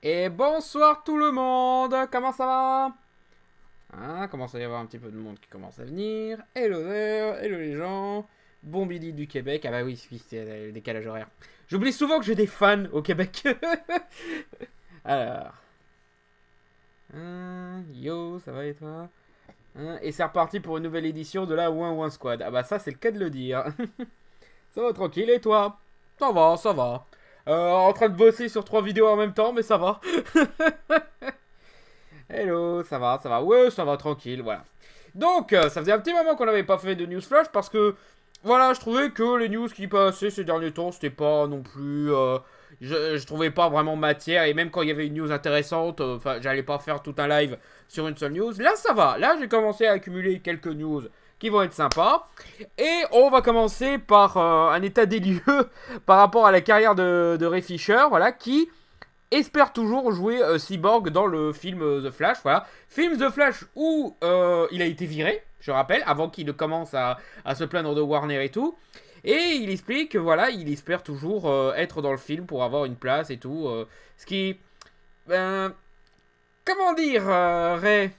Et bonsoir tout le monde, comment ça va? Commence à y avoir un petit peu de monde qui commence à venir. Hello there, hello les gens. Bon Billy du Québec, ah bah oui, c'est le décalage horaire. J'oublie souvent que j'ai des fans au Québec. Alors. Yo, ça va et toi? Et c'est reparti pour une nouvelle édition de la Ouin Squad. Ah bah ça c'est le cas de le dire. Ça va tranquille et toi? Ça va, ça va. En train de bosser sur 3 vidéos en même temps, mais ça va. Hello, ça va, ça va. Ouais, ça va tranquille, voilà. Donc, ça faisait un petit moment qu'on n'avait pas fait de news flash parce que, voilà, je trouvais que les news qui passaient ces derniers temps, c'était pas non plus... je trouvais pas vraiment matière, et même quand il y avait une news intéressante, j'allais pas faire tout un live sur une seule news. Là, ça va. Là, j'ai commencé à accumuler quelques news qui vont être sympas. Et on va commencer par un état des lieux par rapport à la carrière de Ray Fisher, voilà, qui espère toujours jouer Cyborg dans le film The Flash, voilà. Film The Flash où il a été viré, je rappelle, avant qu'il ne commence à se plaindre de Warner et tout. Et il explique que voilà, il espère toujours être dans le film pour avoir une place et tout. Ce qui... comment dire, Ray,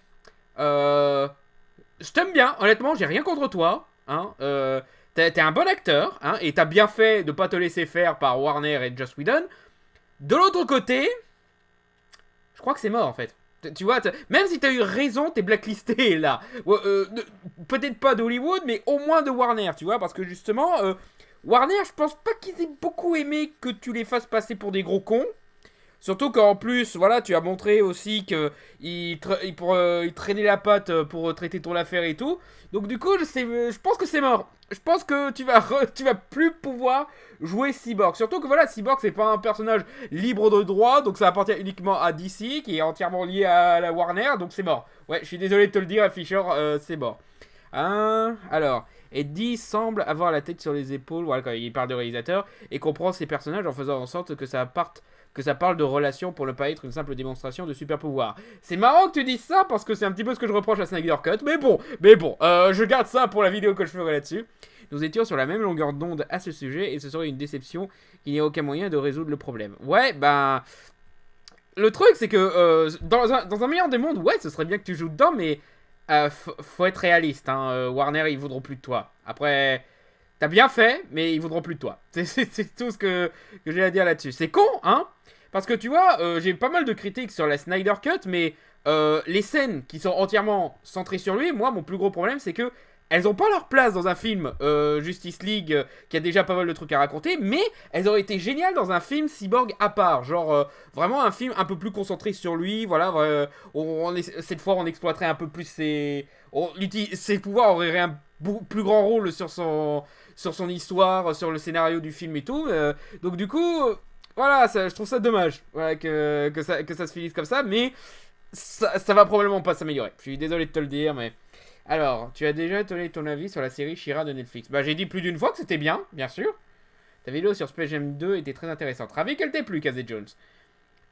je t'aime bien, honnêtement, j'ai rien contre toi. Hein, t'es un bon acteur, hein, et t'as bien fait de pas te laisser faire par Warner et Joss Whedon. De l'autre côté, je crois que c'est mort en fait. Tu vois, même si t'as eu raison, t'es blacklisté là. Peut-être pas d'Hollywood, mais au moins de Warner, tu vois, parce que justement, Warner, je pense pas qu'ils aient beaucoup aimé que tu les fasses passer pour des gros cons. Surtout qu'en plus, voilà, tu as montré aussi qu'il traînait la patte pour traiter ton affaire et tout. Donc du coup, je pense que c'est mort. Je pense que tu vas plus pouvoir jouer Cyborg. Surtout que voilà, Cyborg, c'est pas un personnage libre de droit, donc ça appartient uniquement à DC, qui est entièrement lié à la Warner, donc c'est mort. Ouais, je suis désolé de te le dire, Fisher, c'est mort. Alors, Eddie semble avoir la tête sur les épaules, voilà, quand il parle de réalisateur, et comprend ses personnages en faisant en sorte que ça parle de relations pour ne pas être une simple démonstration de super pouvoir. C'est marrant que tu dises ça parce que c'est un petit peu ce que je reproche à Snyder Cut, mais bon, je garde ça pour la vidéo que je ferai là-dessus. Nous étions sur la même longueur d'onde à ce sujet et ce serait une déception qu'il n'y ait aucun moyen de résoudre le problème. Ouais, ben... Le truc, c'est que dans un meilleur des mondes, ouais, ce serait bien que tu joues dedans, mais faut être réaliste, hein. Warner, ils voudront plus de toi. Après... T'as bien fait, mais ils voudront plus de toi. C'est tout ce que j'ai à dire là-dessus. C'est con, hein? Parce que tu vois, j'ai pas mal de critiques sur la Snyder Cut, mais les scènes qui sont entièrement centrées sur lui, moi, mon plus gros problème, c'est que elles ont pas leur place dans un film Justice League qui a déjà pas mal de trucs à raconter, mais elles auraient été géniales dans un film Cyborg à part. Genre, vraiment un film un peu plus concentré sur lui, voilà. Cette fois, on exploiterait un peu plus ses pouvoirs, auraient un plus grand rôle sur son histoire, sur le scénario du film et tout. Donc du coup, voilà, je trouve ça dommage, voilà, que ça se finisse comme ça, mais ça va probablement pas s'améliorer. Je suis désolé de te le dire, mais... Alors, tu as déjà donné ton avis sur la série She-Ra de Netflix. Bah, j'ai dit plus d'une fois que c'était bien sûr. Ta vidéo sur Space Jam 2 était très intéressante. Ravi qu'elle t'ait plu, Casey Jones.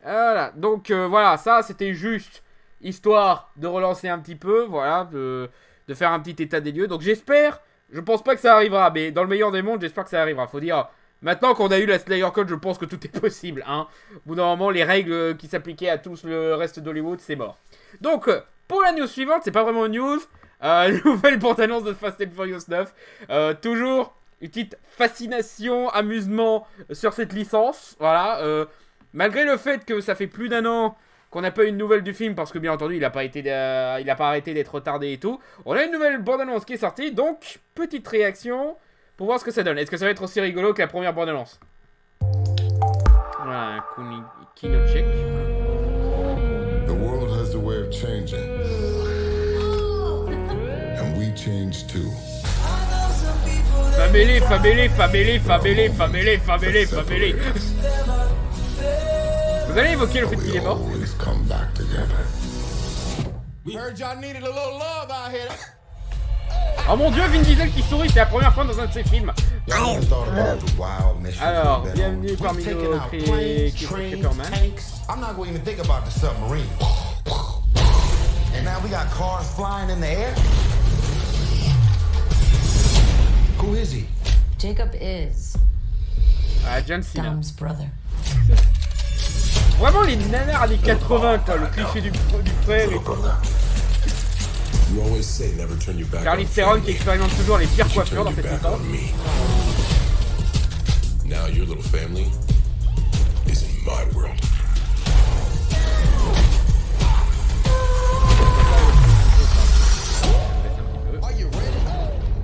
Voilà, donc voilà, ça c'était juste histoire de relancer un petit peu, voilà, de faire un petit état des lieux. Donc j'espère, je pense pas que ça arrivera, mais dans le meilleur des mondes, j'espère que ça arrivera. Faut dire, maintenant qu'on a eu la Snyder Cut, je pense que tout est possible, hein. Au bout d'un moment, les règles qui s'appliquaient à tout le reste d'Hollywood, c'est mort. Donc, pour la news suivante, c'est pas vraiment une news. Nouvelle bande-annonce de Fast and Furious 9. Toujours une petite fascination, amusement sur cette licence. Voilà. Malgré le fait que ça fait plus d'un an qu'on n'a pas eu une nouvelle du film, parce que bien entendu, il n'a pas arrêté d'être retardé et tout. On a une nouvelle bande-annonce qui est sortie, donc petite réaction pour voir ce que ça donne. Est-ce que ça va être aussi rigolo que la première bande-annonce? Voilà, un kino check. The world has a way of changing. And we change too. Family. Vous allez évoquer le fait qu'il est mort? Oh mon dieu, Vin Diesel qui sourit, c'est la première fois dans un de ses films. Alors, bienvenue parmi nos Cripperman. I'm not going to even think about the submarine. And now we got cars flying in the air. Who is he? Jacob is John Cena. Dom's brother. Vraiment les nanars années 80, quoi, le cliché du frère et tout. You always say never turn your back on Charlize Theron qui family. expérimente toujours les pires You coiffures turn dans your cette back histoire. on me. Now your little family is in my world.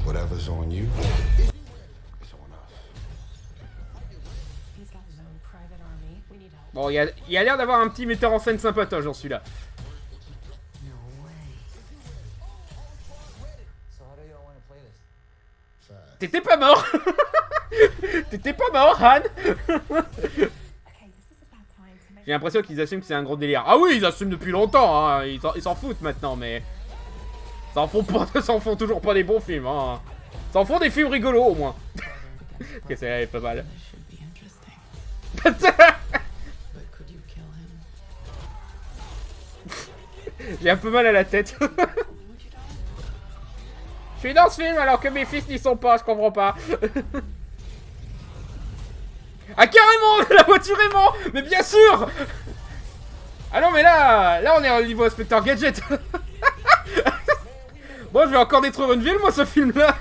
Whatever's on you, it's on us. He's got his own private army. We need help. Bon, il y a l'air d'avoir un petit metteur en scène sympatoche dans celui-là. No way. So how do y'all want to play this? T'étais pas mort. T'étais pas mort, Han. Okay, this is about time to make J'ai l'impression qu'ils assument que c'est un gros délire. Ah oui, ils assument depuis longtemps, hein. Ils s'en foutent maintenant, mais... Ça en font toujours pas des bons films, hein. Ça en font des films rigolos, au moins. Ok, c'est pas mal. this should be interesting. But could you kill him? J'ai un peu mal à la tête. Je suis dans ce film alors que mes fils n'y sont pas, je comprends pas. Ah carrément, la voiture est morte. Mais bien sûr. Ah non mais là on est au niveau inspecteur Gadget. Bon, je vais encore détruire une ville, moi, ce film-là.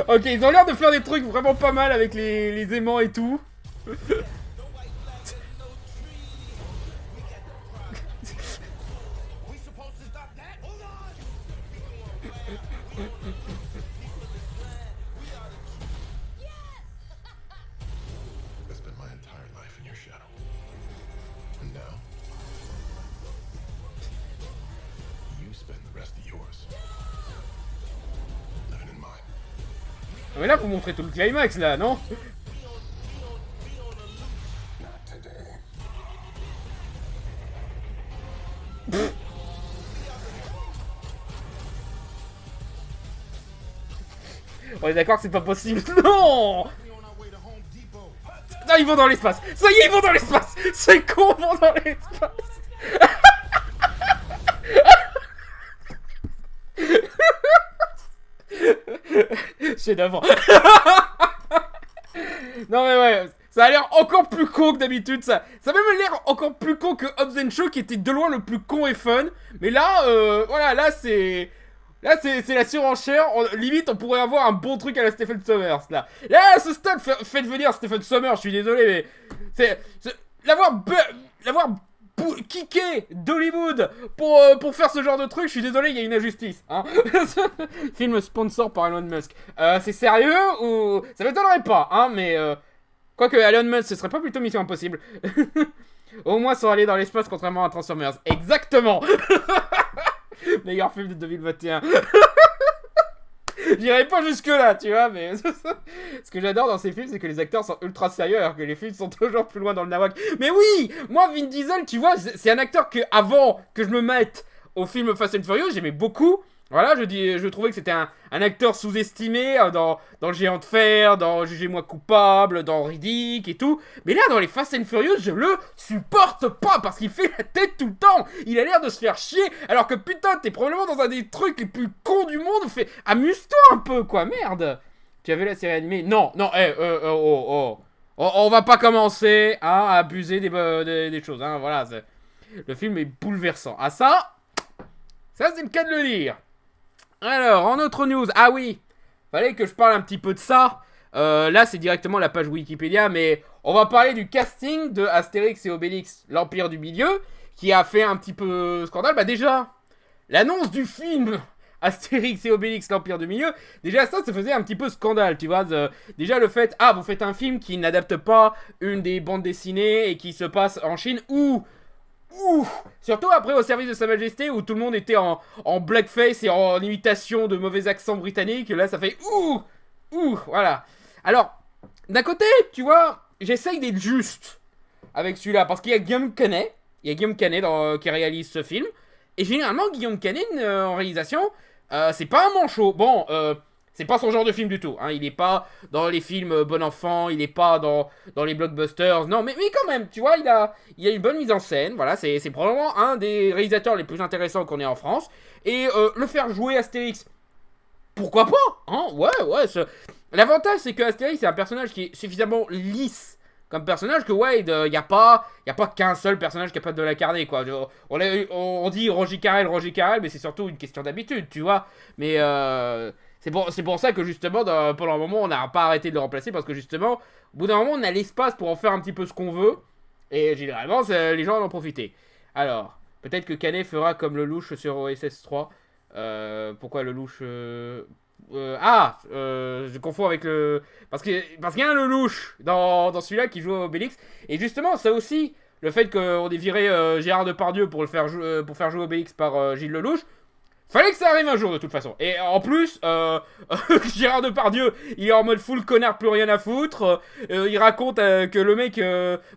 Ok, ils ont l'air de faire des trucs vraiment pas mal avec les aimants et tout. I've spent my entire life in your shadow. And now, you spend the rest of yours living in mine. Mais là, vous montrez tout le climax, là, non? Not today. On est d'accord que c'est pas possible. Non! Non, ils vont dans l'espace. Ça y est, ils vont dans l'espace. C'est con, ils vont dans l'espace. Chef d'œuvre. Non mais ouais, ça a l'air encore plus con que d'habitude. Ça a même l'air encore plus con que Hobbs & Shaw qui était de loin le plus con et fun. Mais là, voilà, là c'est la surenchère. Limite, on pourrait avoir un bon truc à la Stephen Sommers, là. Là, à ce stade, faites venir Stephen Sommers, je suis désolé, mais... L'avoir kické d'Hollywood pour faire ce genre de truc, je suis désolé, il y a une injustice, hein. Film sponsor par Elon Musk. C'est sérieux ou... Ça m'étonnerait pas, hein, mais... Quoique, Elon Musk, ce serait pas plutôt Mission Impossible. Au moins, sans aller dans l'espace, contrairement à Transformers. Exactement. Meilleur film de 2021. J'irai pas jusque là, tu vois, mais ce que j'adore dans ces films, c'est que les acteurs sont ultra sérieux alors que les films sont toujours plus loin dans le nawak. Mais oui, moi Vin Diesel, tu vois, c'est un acteur que avant que je me mette au film Fast and Furious, j'aimais beaucoup. Voilà, je trouvais que c'était un acteur sous-estimé dans Le Géant de Fer, dans Jugez-moi coupable, dans Riddick et tout. Mais là, dans les Fast and Furious, je le supporte pas parce qu'il fait la tête tout le temps. Il a l'air de se faire chier alors que putain, t'es probablement dans un des trucs les plus cons du monde. Amuse-toi un peu, quoi, merde. Tu as vu la série animée? Non, on va pas commencer à abuser des choses, hein, voilà. Le film est bouleversant. Ah ça c'est le cas de le dire. Alors, en autre news, ah oui, fallait que je parle un petit peu de ça. Là, c'est directement la page Wikipédia, mais on va parler du casting de Astérix et Obélix, l'Empire du Milieu, qui a fait un petit peu scandale. Bah déjà, l'annonce du film Astérix et Obélix, l'Empire du Milieu, déjà ça faisait un petit peu scandale, tu vois. Déjà le fait, vous faites un film qui n'adapte pas une des bandes dessinées et qui se passe en Chine, ou surtout après Au service de Sa Majesté où tout le monde était en blackface et en imitation de mauvais accents britanniques. Là ça fait voilà. Alors d'un côté tu vois j'essaye d'être juste avec celui-là parce qu'il y a Guillaume Canet. Il y a Guillaume Canet qui réalise ce film. Et généralement Guillaume Canet en réalisation c'est pas un manchot. Bon c'est pas son genre de film du tout, hein. Il est pas dans les films bon enfant, il est pas dans les blockbusters, non, mais quand même, tu vois, il a une bonne mise en scène, voilà, c'est probablement un des réalisateurs les plus intéressants qu'on ait en France, et le faire jouer Astérix, pourquoi pas, hein, ouais, L'avantage, c'est que Astérix, c'est un personnage qui est suffisamment lisse comme personnage que, ouais, il n'y a pas qu'un seul personnage capable de l'incarner, quoi. On dit Roger Carrel, mais c'est surtout une question d'habitude, tu vois. Mais c'est pour ça que, justement, pendant un moment, on n'a pas arrêté de le remplacer, parce que, justement, au bout d'un moment, on a l'espace pour en faire un petit peu ce qu'on veut, et généralement, les gens en ont profité. Alors, peut-être que Canet fera comme le louche sur OSS 3. Pourquoi le louche je confonds avec le... Parce qu'il y a un Lelouch dans celui-là qui joue au Obélix. Et justement, ça aussi, le fait qu'on ait viré Gérard Depardieu pour faire jouer Obélix par Gilles Lelouch, fallait que ça arrive un jour de toute façon. Et en plus, Gérard Depardieu, il est en mode full connard, plus rien à foutre. Il raconte que le mec,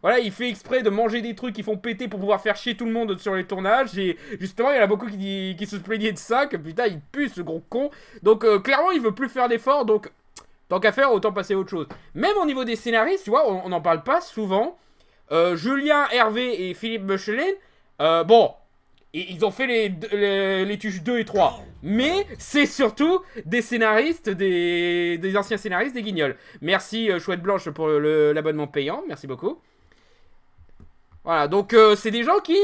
voilà, il fait exprès de manger des trucs qui font péter pour pouvoir faire chier tout le monde sur les tournages. Et justement, il y en a beaucoup qui se plaignaient de ça, que putain, il pue ce gros con. Donc clairement, il veut plus faire d'efforts, donc tant qu'à faire, autant passer à autre chose. Même au niveau des scénaristes, tu vois, on n'en parle pas souvent. Julien Hervé et Philippe Mechelin, bon... Et ils ont fait les tuches 2 et 3. Mais c'est surtout des scénaristes, des anciens scénaristes des Guignols. Merci Chouette Blanche pour l'abonnement payant. Merci beaucoup. Voilà, donc c'est des gens qui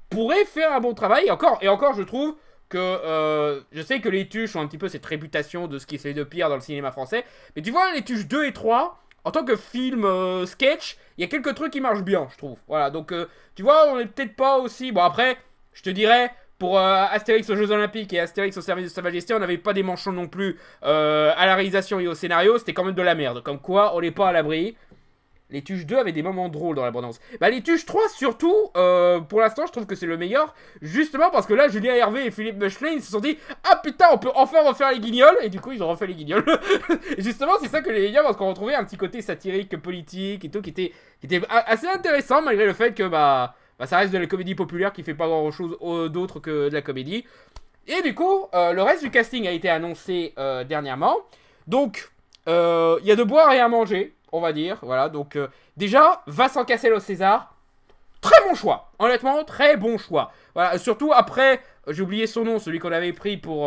pourraient faire un bon travail. Et encore je trouve que... je sais que les tuches ont un petit peu cette réputation de ce qui se fait de pire dans le cinéma français. Mais tu vois, les tuches 2 et 3... En tant que film sketch, il y a quelques trucs qui marchent bien, je trouve. Voilà, donc tu vois, on est peut-être pas aussi... Bon, après... Je te dirais, pour Astérix aux Jeux Olympiques et Astérix au service de Sa Majesté, on n'avait pas des manchons non plus à la réalisation et au scénario, c'était quand même de la merde. Comme quoi, on n'est pas à l'abri. Les Tuches 2 avaient des moments drôles dans l'abondance. Bah, les Tuches 3, surtout, pour l'instant, je trouve que c'est le meilleur. Justement parce que là, Julien Hervé et Philippe Mechelin, ils se sont dit, ah putain, on peut enfin refaire les Guignols. Et du coup, ils ont refait les Guignols. Et justement, c'est ça que les Guignols, parce qu'on retrouvait un petit côté satirique, politique et tout, qui était assez intéressant, malgré le fait que, ça reste de la comédie populaire qui fait pas grand chose d'autre que de la comédie. Et du coup, le reste du casting a été annoncé dernièrement. Donc, il y a de boire et à manger, on va dire. Voilà, donc déjà, Vincent Cassel au César. Très bon choix. Honnêtement, très bon choix. Voilà, surtout après, j'ai oublié son nom, celui qu'on avait pris pour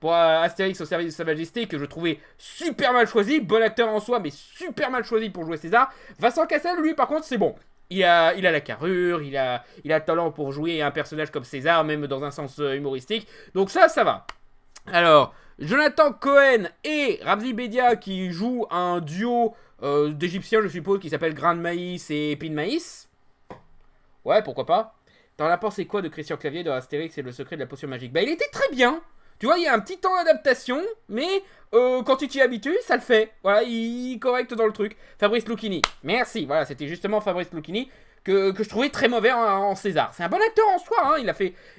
Astérix au service de Sa Majesté, que je trouvais super mal choisi. Bon acteur en soi, mais super mal choisi pour jouer César. Vincent Cassel, lui, par contre, c'est bon. Il a la carrure, il a le talent pour jouer un personnage comme César, même dans un sens humoristique. Donc ça va. Alors, Jonathan Cohen et Ramzi Bedia qui jouent un duo d'Égyptiens, je suppose, qui s'appelle Grain de Maïs et Épine de Maïs. Ouais, pourquoi pas. T'en as pensé quoi de Christian Clavier dans Astérix et le secret de la potion magique? Bah, il était très bien. Tu vois, il y a un petit temps d'adaptation, mais quand tu t'y habitues, ça le fait. Voilà, il est correct dans le truc. Fabrice Lucchini, merci. Voilà, c'était justement Fabrice Lucchini que je trouvais très mauvais en César. C'est un bon acteur en soi, hein.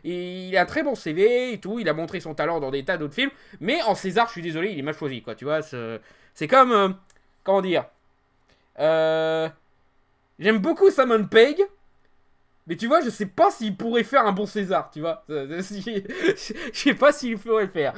Il a un très bon CV et tout. Il a montré son talent dans des tas d'autres films. Mais en César, je suis désolé, il est mal choisi, quoi. Tu vois, c'est comme... comment dire j'aime beaucoup Simon Pegg. Mais tu vois, je sais pas s'il pourrait faire un bon César, tu vois. Je sais pas s'il pourrait le faire.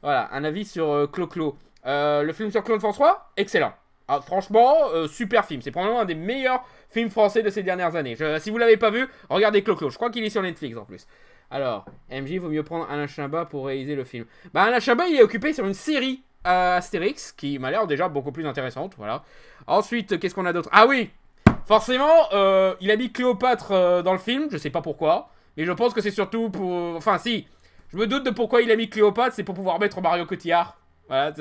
Voilà, un avis sur Clo-Clo. Le film sur Claude François, excellent. Ah, franchement, super film. C'est probablement un des meilleurs films français de ces dernières années. Si vous l'avez pas vu, regardez Clo-Clo. Je crois qu'il est sur Netflix en plus. Alors, MJ, vaut mieux prendre Alain Chabat pour réaliser le film. Bah, Alain Chabat, il est occupé sur une série Astérix qui m'a l'air déjà beaucoup plus intéressante. Voilà. Ensuite, qu'est-ce qu'on a d'autre? Ah oui! Forcément, il a mis Cléopâtre dans le film, je sais pas pourquoi, mais je pense que c'est surtout pour... Enfin, si, je me doute de pourquoi il a mis Cléopâtre, c'est pour pouvoir mettre Mario Cotillard. Voilà,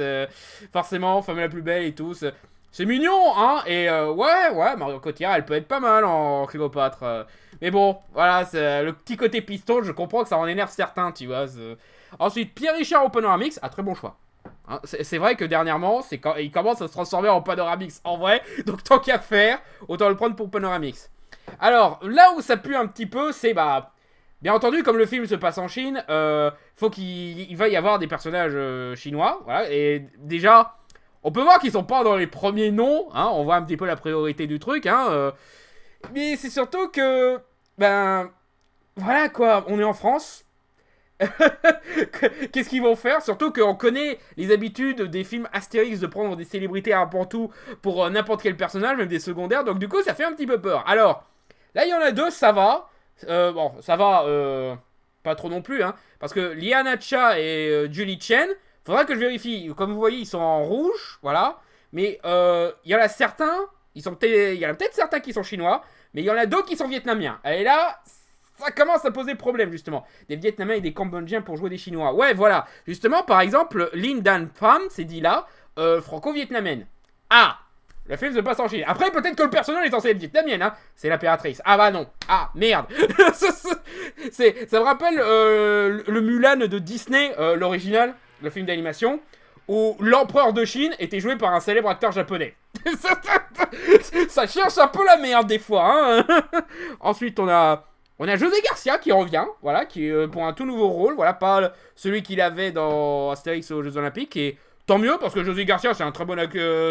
forcément, Femme la plus belle et tout, c'est mignon, hein, et ouais, Mario Cotillard, elle peut être pas mal en Cléopâtre. Mais bon, voilà, le petit côté piston, je comprends que ça en énerve certains, tu vois. Ensuite, Pierre-Richard au Panoramix, très bon choix. Hein, c'est vrai que dernièrement, il commence à se transformer en Panoramix en vrai, donc tant qu'à faire, autant le prendre pour Panoramix. Alors, là où ça pue un petit peu, c'est bien entendu, comme le film se passe en Chine, faut qu'il va y avoir des personnages chinois, voilà, et déjà, on peut voir qu'ils sont pas dans les premiers noms, hein, on voit un petit peu la priorité du truc, hein, mais c'est surtout que, voilà quoi, on est en France. Qu'est-ce qu'ils vont faire? Surtout qu'on connaît les habitudes des films Astérix de prendre des célébrités à pantou pour n'importe quel personnage, même des secondaires, donc du coup ça fait un petit peu peur. Alors, là il y en a deux, ça va. Bon, ça va, pas trop non plus, hein, parce que Liana Cha et Julie Chen, Faudra que je vérifie. Comme vous voyez, ils sont en rouge, voilà. Mais il y en a certains, il y en a peut-être certains qui sont chinois, mais il y en a d'autres qui sont vietnamiens. Et là, ça commence à poser problème, justement. Des Vietnamiens et des Cambodgiens pour jouer des Chinois. Ouais, voilà. Justement, par exemple, Linh Dan Pham, c'est dit là, franco-vietnamienne. Ah, le film se passe en Chine. Après, peut-être que le personnage est censé être vietnamienne, hein. C'est l'impératrice. Ah bah non. Ah, merde. Ça me rappelle le Mulan de Disney, l'original, le film d'animation, où l'empereur de Chine était joué par un célèbre acteur japonais. Ça cherche un peu la merde des fois, hein. Ensuite, on a José Garcia qui revient, voilà, qui pour un tout nouveau rôle, voilà, pas celui qu'il avait dans Astérix aux Jeux Olympiques, et tant mieux, parce que José Garcia, c'est un très bon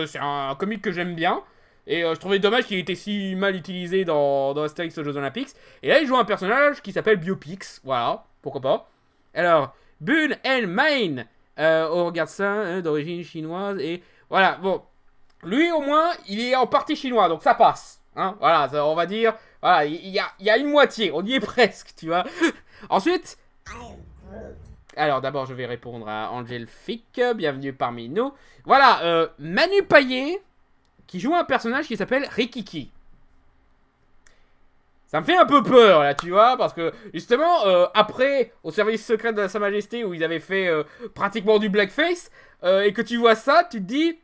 c'est un comique que j'aime bien. Et je trouvais dommage qu'il était si mal utilisé dans Astérix aux Jeux Olympiques. Et là, il joue un personnage qui s'appelle Biopix. Voilà, pourquoi pas. Alors, Bun El Main. On regarde ça, d'origine chinoise. Et voilà, bon. Lui, au moins, il est en partie chinois, donc ça passe. Hein, voilà, ça, on va dire. Voilà, il y a une moitié. On y est presque, tu vois. Ensuite. Alors d'abord je vais répondre à Angel Fick, bienvenue parmi nous. Voilà, Manu Payet, qui joue un personnage qui s'appelle Rikiki. Ça me fait un peu peur là, tu vois, parce que justement, après, au service secret de Sa Majesté, où ils avaient fait pratiquement du blackface, et que tu vois ça, tu te dis...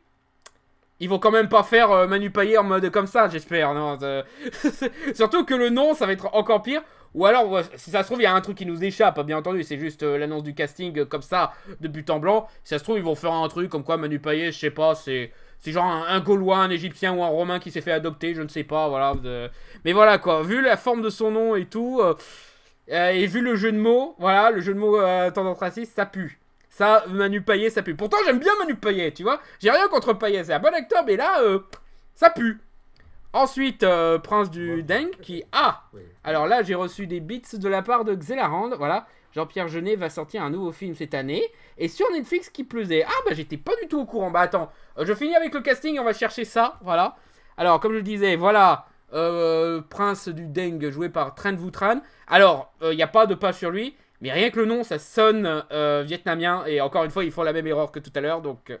Ils vont quand même pas faire Manu Payet en mode comme ça, j'espère, non. Surtout que le nom, ça va être encore pire. Ou alors, si ça se trouve, il y a un truc qui nous échappe, bien entendu. C'est juste l'annonce du casting comme ça, de but en blanc. Si ça se trouve, ils vont faire un truc comme quoi Manu Payet, je sais pas, c'est genre un Gaulois, un Égyptien ou un Romain qui s'est fait adopter, je ne sais pas, voilà. Mais voilà, quoi. Vu la forme de son nom et tout, et vu le jeu de mots, voilà, le jeu de mots tendance raciste, ça pue. Ça, Manu Payet, ça pue. Pourtant, j'aime bien Manu Payet, tu vois. J'ai rien contre Payet, c'est un bon acteur, mais là, ça pue. Ensuite, Prince du Deng, qui... Ah, alors là, j'ai reçu des bits de la part de Xelarand, voilà. Jean-Pierre Jeunet va sortir un nouveau film cette année. Et sur Netflix, qui plus est. Ah, bah, j'étais pas du tout au courant. Bah, attends, je finis avec le casting, on va chercher ça, voilà. Alors, comme je le disais, voilà... Prince du Deng, joué par Tran Vu Tran. Alors, il n'y a pas de pas sur lui... Mais rien que le nom, ça sonne vietnamien. Et encore une fois, ils font la même erreur que tout à l'heure. Donc,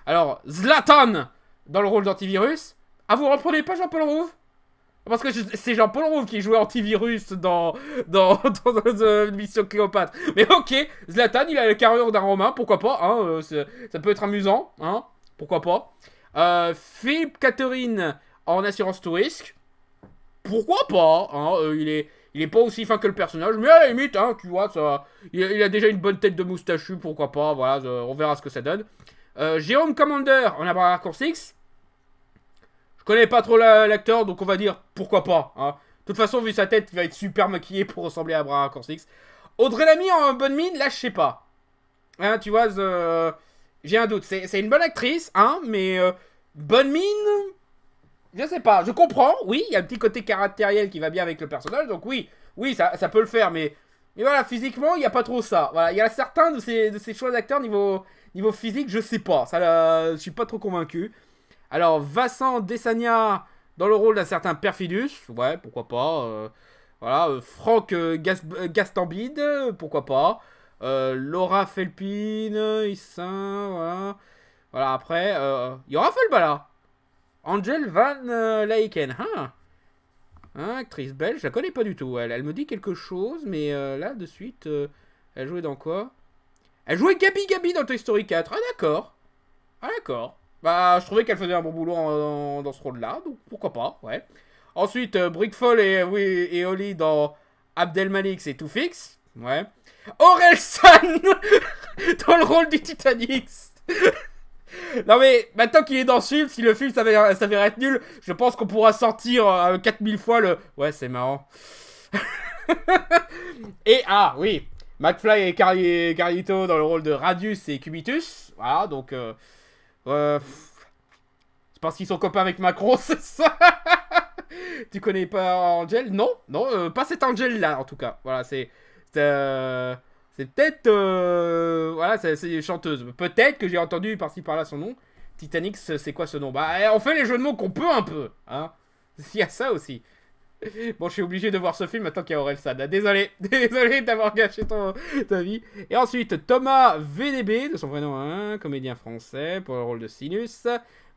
alors, Zlatan dans le rôle d'antivirus. Ah, vous reprenez pas Jean-Paul Rouve? Parce que c'est Jean-Paul Rouve qui jouait antivirus dans Mission Cléopâtre. Mais ok, Zlatan, il a la carrure d'un Romain. Pourquoi pas, hein, ça peut être amusant, hein. Pourquoi pas. Philippe Catherine en assurance tout risque. Pourquoi pas, hein, il est pas aussi fin que le personnage, mais à la limite, hein, tu vois, ça, il a déjà une bonne tête de moustachu, pourquoi pas, voilà, on verra ce que ça donne. Jérôme Commander en Abraham Corsix. Je connais pas trop l'acteur, donc on va dire pourquoi pas. Hein. De toute façon, vu sa tête, il va être super maquillé pour ressembler à Abraham Corsix. Audrey Lamy en bonne mine, là, je sais pas. Hein, tu vois, j'ai un doute. C'est une bonne actrice, hein, mais bonne mine... Je sais pas, je comprends, oui, il y a un petit côté caractériel qui va bien avec le personnage, donc oui, ça peut le faire, mais voilà, physiquement, il n'y a pas trop ça. Voilà, il y a certains de ces choix d'acteurs niveau physique, je sais pas, ça, je suis pas trop convaincu. Alors, Vincent Dessagna dans le rôle d'un certain Perfidus, ouais, pourquoi pas. Voilà, Franck Gastambide, pourquoi pas. Laura Felpin, Issin, voilà. Voilà, après, il y aura Felbala. Angel Van Layken, actrice belge, je la connais pas du tout. Elle me dit quelque chose, mais là, de suite, elle jouait dans quoi? Elle jouait Gabi dans Toy Story 4. Ah, d'accord. Bah, je trouvais qu'elle faisait un bon boulot dans ce rôle-là, donc pourquoi pas, ouais. Ensuite, Brickfall et Oli dans Abdelmalik, c'est tout fixe, ouais. Orelsan dans le rôle du Titanic. Non mais, maintenant qu'il est dans ce film, si le film s'avère être nul, je pense qu'on pourra sortir 4000 fois le... Ouais, c'est marrant. Et, ah, oui, McFly et Carlito dans le rôle de Radius et Cubitus. Voilà, donc... c'est parce qu'ils sont copains avec Macron, c'est ça. Tu connais pas Angel? Non, pas cette Angel-là, en tout cas. Voilà, c'est peut-être... voilà, c'est une chanteuse. Peut-être que j'ai entendu par-ci par-là son nom. Titanic, c'est quoi ce nom? Bah, on fait les jeux de mots qu'on peut un peu. Hein. Il y a ça aussi. Bon, je suis obligé de voir ce film maintenant qu'il y a Orelsan. Désolé, désolé d'avoir gâché ta vie. Et ensuite, Thomas VDB, de son vrai nom, hein, comédien français, pour le rôle de Sinus.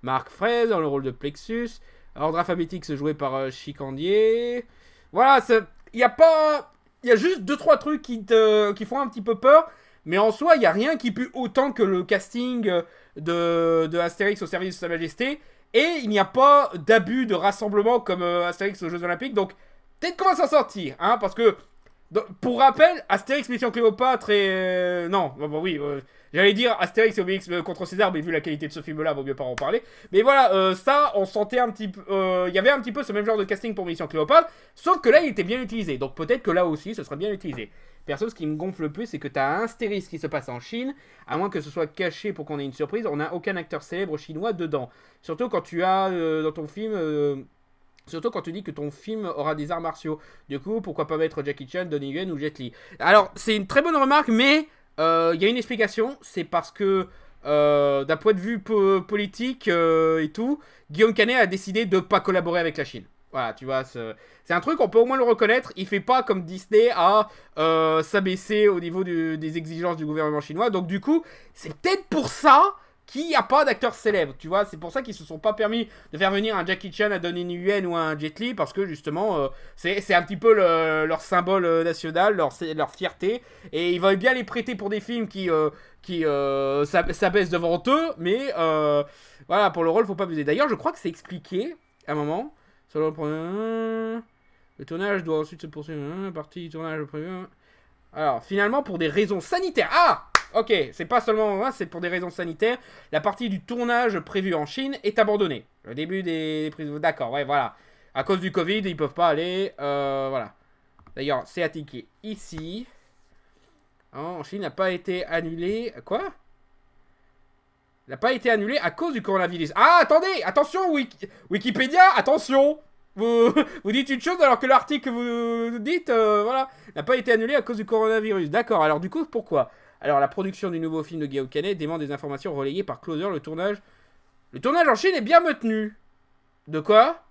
Marc Fraise, dans le rôle de Plexus. Ordre alphabétique, joué par Chicandier. Voilà, il y a pas... Il y a juste 2-3 trucs qui font un petit peu peur. Mais en soi, il n'y a rien qui pue autant que le casting de Astérix au service de Sa Majesté. Et il n'y a pas d'abus de rassemblement comme Astérix aux Jeux Olympiques. Donc, peut-être qu'on va s'en sortir. Hein, parce que, pour rappel, Astérix Mission Cléopâtre et... non, bon, oui, j'allais dire Astérix et Obélix contre César, mais vu la qualité de ce film-là, vaut mieux pas en parler. Mais voilà, ça, on sentait un petit peu... Il y avait un petit peu ce même genre de casting pour Mission Cléopâtre. Sauf que là, il était bien utilisé. Donc, peut-être que là aussi, ce serait bien utilisé. Perso, ce qui me gonfle le plus, c'est que tu as un Astérix qui se passe en Chine, à moins que ce soit caché pour qu'on ait une surprise, on n'a aucun acteur célèbre chinois dedans. Surtout quand tu as dans ton film... surtout quand tu dis que ton film aura des arts martiaux. Du coup, pourquoi pas mettre Jackie Chan, Donnie Yen ou Jet Li. Alors, c'est une très bonne remarque, mais il y a une explication. C'est parce que, d'un point de vue politique et tout, Guillaume Canet a décidé de ne pas collaborer avec la Chine. Voilà, tu vois, c'est un truc, on peut au moins le reconnaître. Il fait pas comme Disney à s'abaisser au niveau des exigences du gouvernement chinois. Donc du coup, c'est peut-être pour ça qu'il n'y a pas d'acteurs célèbres, tu vois. C'est pour ça qu'ils se sont pas permis de faire venir un Jackie Chan, un Donnie Yen ou un Jet Li. Parce que justement, c'est un petit peu leur symbole national, leur fierté. Et ils veulent bien les prêter pour des films qui s'abaissent devant eux. Mais voilà, pour le rôle, faut pas abuser. D'ailleurs, je crois que c'est expliqué à un moment... Le tournage doit ensuite se poursuivre. Partie du tournage prévu. Alors, finalement, pour des raisons sanitaires. Ah, ok, c'est pas seulement. C'est pour des raisons sanitaires. La partie du tournage prévu en Chine est abandonnée. Le début des prises. D'accord, ouais, voilà. À cause du Covid, ils peuvent pas aller. Voilà. D'ailleurs, c'est indiqué ici. En Chine n'a pas été annulé. Quoi? N'a pas été annulé à cause du coronavirus. Ah, attendez, attention, Wikipédia, attention. Vous dites une chose alors que l'article que vous dites, voilà, n'a pas été annulé à cause du coronavirus. D'accord, alors du coup, pourquoi? Alors, la production du nouveau film de Guillaume Canet dément des informations relayées par Closer. Le tournage en Chine est bien maintenu. De quoi?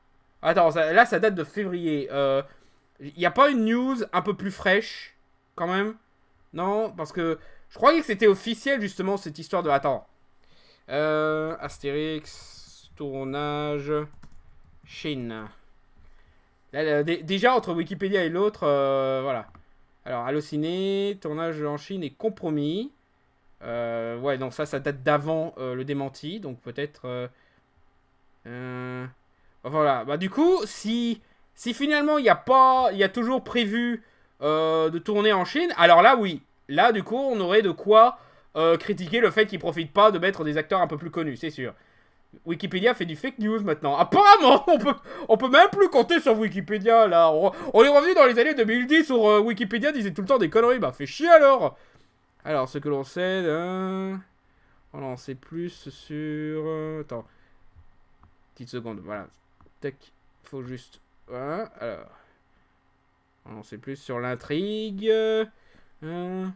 Attends, là, ça date de février. Il n'y a pas une news un peu plus fraîche, quand même? Non, parce que je croyais que c'était officiel, justement, cette histoire de... Attends. Astérix, tournage, Chine. Là, déjà, entre Wikipédia et l'autre, voilà. Alors, Allociné, tournage en Chine est compromis. Ouais, donc ça date d'avant le démenti. Donc peut-être... voilà. Bah du coup, si finalement il y a toujours prévu de tourner en Chine, alors là, oui. Là, du coup, on aurait de quoi... critiquer le fait qu'ils profitent pas de mettre des acteurs un peu plus connus, c'est sûr. Wikipédia fait du fake news maintenant. Apparemment, on peut même plus compter sur Wikipédia là. On est revenu dans les années 2010 où Wikipédia disait tout le temps des conneries. Bah, fait chier alors. Alors, ce que l'on sait, on en sait plus sur. Attends, petite seconde. Voilà. Tac. Faut juste. Voilà. Alors, on en sait plus sur l'intrigue. Le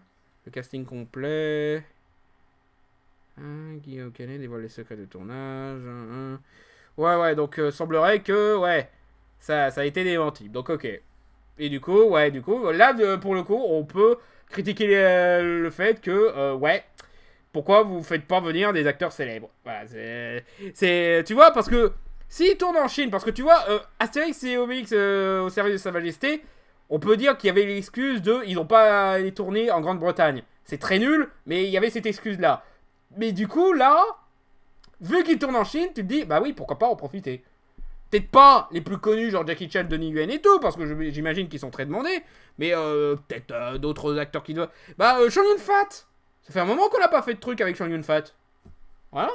casting complet. Guillaume Canet dévoile les secrets de tournage. Ouais, donc semblerait que, ouais, ça a été démenti. Donc, ok. Et du coup, là, pour le coup, on peut critiquer le fait que, ouais, pourquoi vous faites pas venir des acteurs célèbres? Voilà, c'est tu vois, parce que s'ils tournent en Chine, parce que tu vois, Astérix et Obélix au service de Sa Majesté, on peut dire qu'il y avait l'excuse de ils n'ont pas les tourné en Grande-Bretagne. C'est très nul, mais il y avait cette excuse-là. Mais du coup, là, vu qu'ils tournent en Chine, tu te dis, bah oui, pourquoi pas en profiter. Peut-être pas les plus connus, genre Jackie Chan, Donnie Yen et tout, parce que j'imagine qu'ils sont très demandés. Mais peut-être d'autres acteurs qui doivent... Bah, Chow Yun-Fat. Ça fait un moment qu'on n'a pas fait de truc avec Chow Yun-Fat. Voilà.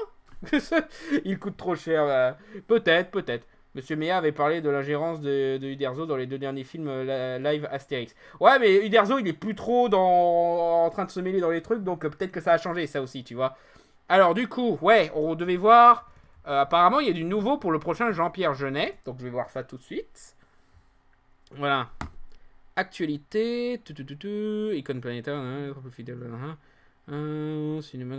Il coûte trop cher. Peut-être. Monsieur Mea avait parlé de l'ingérence de Uderzo dans les 2 derniers films live Astérix. Ouais, mais Uderzo, il est plus trop en train de se mêler dans les trucs, donc peut-être que ça a changé, ça aussi, tu vois. Alors, du coup, ouais, on devait voir... apparemment, il y a du nouveau pour le prochain Jean-Pierre Jeunet, donc je vais voir ça tout de suite. Voilà. Actualité... Icône planétaire... Trop fidèle... cinéma...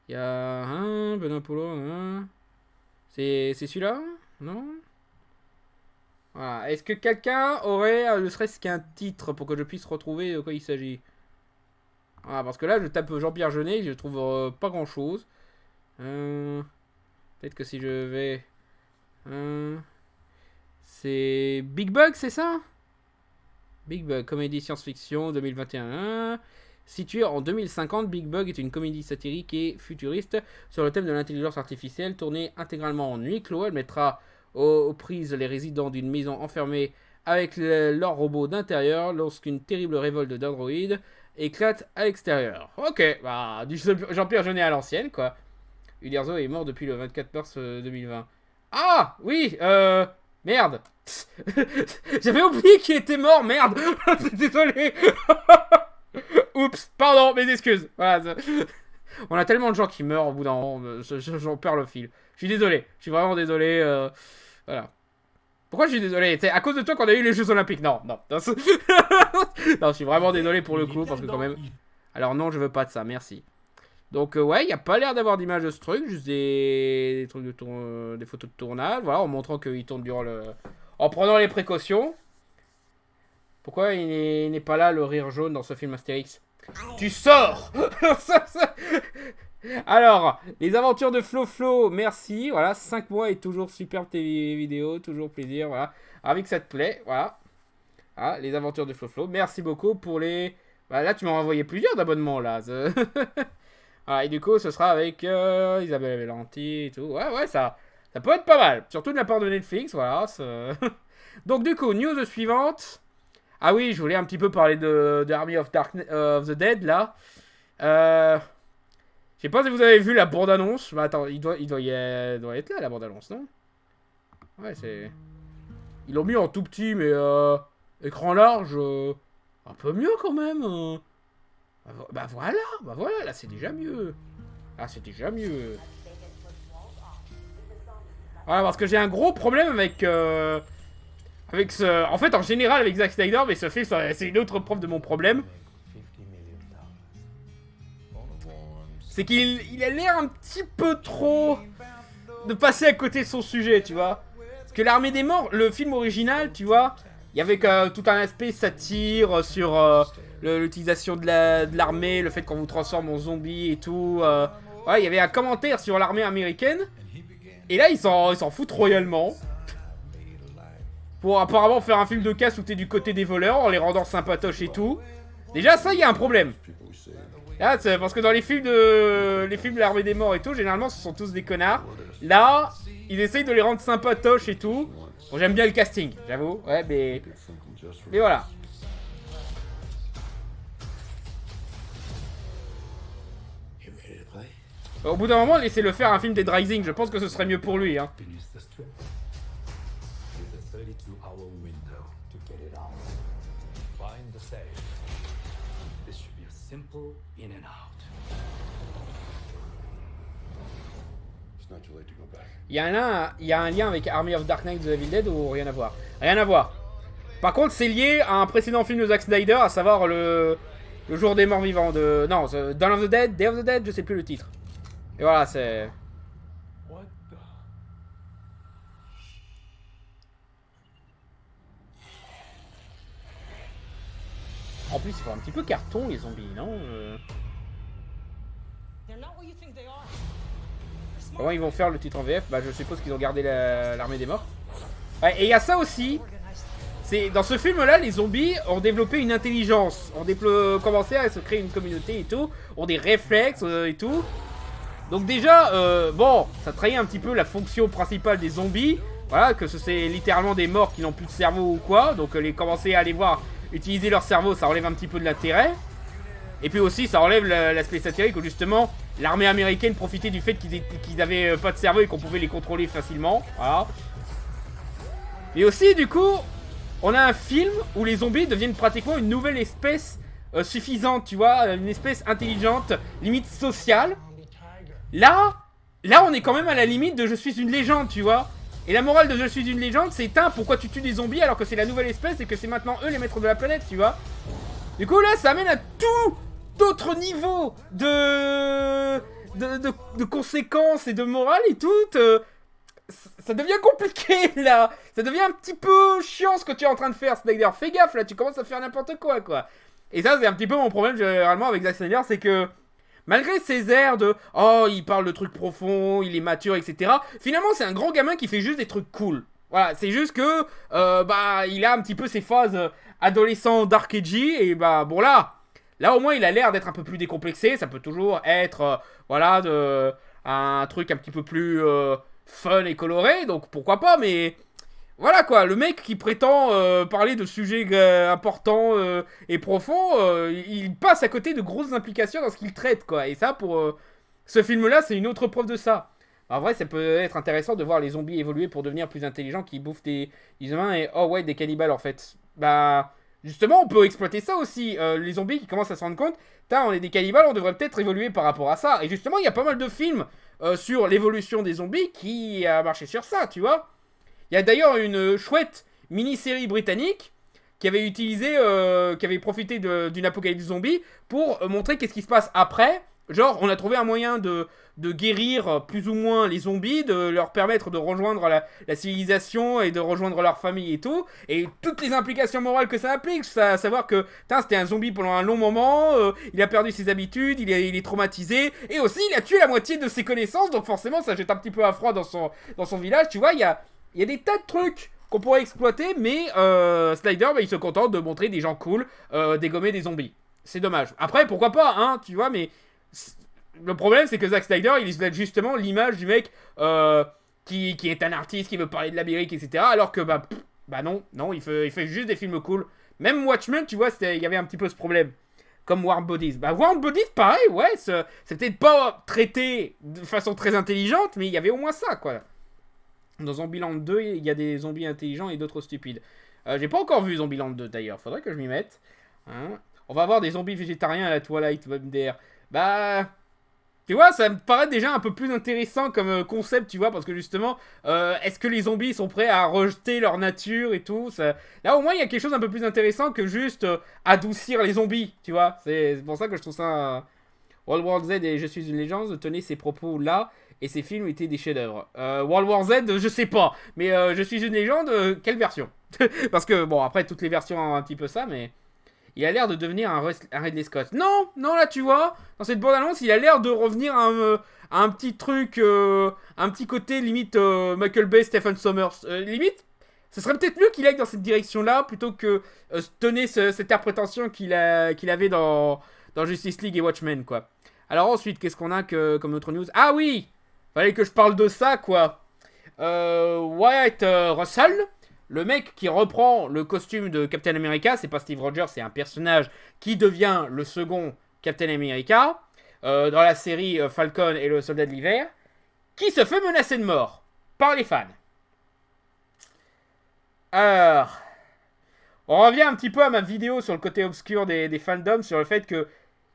Il y a... Benoît Polo... C'est celui-là? Non? Voilà. Est-ce que quelqu'un aurait ne serait-ce qu'un titre pour que je puisse retrouver de quoi il s'agit? Voilà, parce que là, je tape Jean-Pierre Jeunet, je trouve pas grand-chose. Peut-être que si je vais... c'est Big Bug, c'est ça? Big Bug, comédie science-fiction 2021. Située en 2050, Big Bug est une comédie satirique et futuriste sur le thème de l'intelligence artificielle, tournée intégralement en huis clos. Elle mettra aux prises les résidents d'une maison enfermée avec leurs robots d'intérieur lorsqu'une terrible révolte d'androïdes éclate à l'extérieur. Ok, bah, du Jean-Pierre Jeunet à l'ancienne, quoi. Uderzo est mort depuis le 24 mars 2020. Ah, oui, merde. J'avais oublié qu'il était mort, merde. Désolé. Oups, pardon, mes excuses. Voilà, on a tellement de gens qui meurent au bout d'un moment, j'en perds le fil. Je suis désolé, je suis vraiment désolé. Voilà. Pourquoi je suis désolé? C'est à cause de toi qu'on a eu les Jeux Olympiques. Non, non. Non, je suis vraiment désolé pour le coup, parce que quand même... Alors non, je veux pas de ça, merci. Donc ouais, il n'y a pas l'air d'avoir d'image de ce truc, juste des trucs de des photos de tournage, voilà, en montrant qu'il tourne durant le... En prenant les précautions. Pourquoi il n'est pas là, le rire jaune, dans ce film Astérix? Tu sors. Alors, les aventures de Flo Flo, merci, voilà, 5 mois et toujours superbe tes vidéos, toujours plaisir, voilà, ravi que ça te plaît, voilà. Ah, les aventures de Flo Flo, merci beaucoup pour les... Bah, là, tu m'as envoyé plusieurs d'abonnements, là. Voilà, et du coup, ce sera avec Isabelle Valenty et tout. Ouais, ça peut être pas mal. Surtout de la part de Netflix, voilà. Donc, du coup, news suivante. Ah oui, je voulais un petit peu parler de Army of the Dead, là. Je sais pas si vous avez vu la bande-annonce. Bah, attends, il doit être là, la bande-annonce, non? Ouais, c'est... Ils l'ont mis en tout petit, mais écran large, un peu mieux quand même. Bah voilà, là c'est déjà mieux. Ah, c'est déjà mieux. Voilà, parce que j'ai un gros problème avec ce... En fait, en général, avec Zack Snyder, mais ce film, c'est une autre preuve de mon problème. C'est qu'il a l'air un petit peu trop de passer à côté de son sujet, tu vois. Parce que l'Armée des Morts, le film original, tu vois, il y avait tout un aspect satire sur l'utilisation de l'armée, le fait qu'on vous transforme en zombie et tout. Ouais, il y avait un commentaire sur l'armée américaine. Et là, ils s'en foutent royalement. Pour apparemment faire un film de casse où t'es du côté des voleurs, en les rendant sympatoches et tout. Déjà, ça, il y a un problème. Là, c'est parce que dans les films de l'armée des morts et tout, généralement, ce sont tous des connards. Là, ils essayent de les rendre sympatoches et tout. Bon, j'aime bien le casting, j'avoue. Ouais, mais voilà. Au bout d'un moment, laissez-le faire un film Dead Rising. Je pense que ce serait mieux pour lui, hein. Il y a un lien avec Army of Dark Knight The Evil Dead ou rien à voir? Rien à voir. Par contre, c'est lié à un précédent film de Zack Snyder, à savoir le jour des morts vivants de... Non, Dawn of the Dead, Day of the Dead, je sais plus le titre. Et voilà, c'est... En plus, ils font un petit peu carton, les zombies, non? Comment ils vont faire le titre en VF? Bah, je suppose qu'ils ont gardé l'armée des morts. Ouais, et il y a ça aussi. C'est dans ce film-là, les zombies ont développé une intelligence. Ont commencé à se créer une communauté et tout. Ont des réflexes et tout. Donc déjà, bon, ça trahit un petit peu la fonction principale des zombies. Voilà, que c'est littéralement des morts qui n'ont plus de cerveau ou quoi. Donc commencer à les voir utiliser leur cerveau, ça enlève un petit peu de l'intérêt. Et puis aussi, ça enlève l'aspect satirique où justement, l'armée américaine profitait du fait qu'ils avaient pas de cerveau et qu'on pouvait les contrôler facilement. Voilà. Et aussi, du coup, on a un film où les zombies deviennent pratiquement une nouvelle espèce suffisante, tu vois, une espèce intelligente, limite sociale. Là, on est quand même à la limite de je suis une légende, tu vois. Et la morale de je suis une légende, c'est pourquoi tu tues des zombies alors que c'est la nouvelle espèce et que c'est maintenant eux les maîtres de la planète, tu vois. Du coup, là, ça amène à tout d'autres niveaux de conséquences et de morale et tout. ça devient compliqué là. Ça devient un petit peu chiant ce que tu es en train de faire, Snyder. Fais gaffe là, tu commences à faire n'importe quoi. Et ça, c'est un petit peu mon problème généralement avec Zack Snyder, c'est que malgré ses airs de oh, il parle de trucs profonds, il est mature, etc. Finalement, c'est un grand gamin qui fait juste des trucs cool. Voilà, c'est juste que il a un petit peu ses phases adolescent dark edgy et bon là au moins il a l'air d'être un peu plus décomplexé. Ça peut toujours être un truc un petit peu plus fun et coloré, donc pourquoi pas, mais voilà quoi, le mec qui prétend parler de sujets importants et profonds, il passe à côté de grosses implications dans ce qu'il traite quoi, et ça pour ce film là c'est une autre preuve de ça. En vrai, ça peut être intéressant de voir les zombies évoluer pour devenir plus intelligents, qui bouffent des humains et oh ouais, des cannibales en fait. Justement, on peut exploiter ça aussi. Les zombies qui commencent à se rendre compte, on est des cannibales, on devrait peut-être évoluer par rapport à ça. Et justement, il y a pas mal de films sur l'évolution des zombies qui a marché sur ça, tu vois. Il y a d'ailleurs une chouette mini-série britannique qui avait qui avait profité d'une apocalypse zombie pour montrer qu'est-ce qui se passe après. Genre, on a trouvé un moyen de guérir plus ou moins les zombies, de leur permettre de rejoindre la civilisation et de rejoindre leur famille et tout. Et toutes les implications morales que ça implique, à savoir que c'était un zombie pendant un long moment, il a perdu ses habitudes, il est traumatisé, et aussi il a tué la moitié de ses connaissances, donc forcément ça jette un petit peu à froid dans son village, tu vois, il y a des tas de trucs qu'on pourrait exploiter, mais Snyder, il se contente de montrer des gens cool, dégommer des zombies. C'est dommage. Après, pourquoi pas, hein, tu vois, mais le problème, c'est que Zack Snyder, il se donne justement l'image du mec qui est un artiste, qui veut parler de l'Amérique, etc. Alors que, non, il fait juste des films cool. Même Watchmen, tu vois, il y avait un petit peu ce problème. Comme Warm Bodies. Warm Bodies, pareil, ouais, c'est peut-être pas traité de façon très intelligente, mais il y avait au moins ça, quoi. Dans Zombieland 2, il y a des zombies intelligents et d'autres stupides. J'ai pas encore vu Zombieland 2, d'ailleurs. Faudrait que je m'y mette. Hein. On va avoir des zombies végétariens à la Twilight, MDR. Tu vois, ça me paraît déjà un peu plus intéressant comme concept, tu vois, parce que justement, est-ce que les zombies sont prêts à rejeter leur nature et tout ça... Là, au moins, il y a quelque chose d'un peu plus intéressant que juste adoucir les zombies, tu vois. C'est pour ça que je trouve ça... World War Z et Je suis une légende tenaient ces propos là, et ces films étaient des chefs-d'œuvre. World War Z, je sais pas, mais Je suis une légende, quelle version? Parce que, bon, après, toutes les versions ont un petit peu ça, mais... Il a l'air de devenir un Ridley Scott. Non, là tu vois, dans cette bande-annonce, il a l'air de revenir à un petit truc, un petit côté limite Michael Bay, Stephen Sommers. Limite, ce serait peut-être mieux qu'il aille dans cette direction-là plutôt que tenir cette interprétation qu'il avait dans Justice League et Watchmen, quoi. Alors ensuite, qu'est-ce qu'on a comme autre news? Ah oui, fallait que je parle de ça, quoi. Wyatt Russell. Le mec qui reprend le costume de Captain America, c'est pas Steve Rogers, c'est un personnage qui devient le second Captain America dans la série Falcon et le Soldat de l'Hiver, qui se fait menacer de mort par les fans. Alors, on revient un petit peu à ma vidéo sur le côté obscur des fandoms, sur le fait que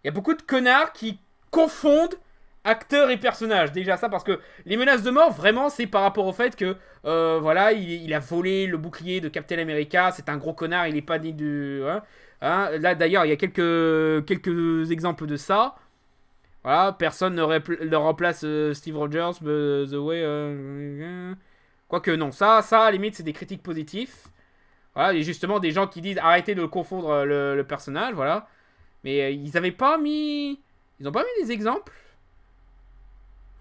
il y a beaucoup de connards qui confondent acteur et personnage. Déjà ça, parce que les menaces de mort, vraiment, c'est par rapport au fait que il a volé le bouclier de Captain America, c'est un gros connard, il est pas né du... Là d'ailleurs, il y a quelques exemples de ça. Voilà, personne ne remplace Steve Rogers, The Way... Quoique non, ça à la limite, c'est des critiques positifs. Voilà, il y a justement des gens qui disent arrêtez de confondre le personnage, voilà. Mais ils n'ont pas mis des exemples.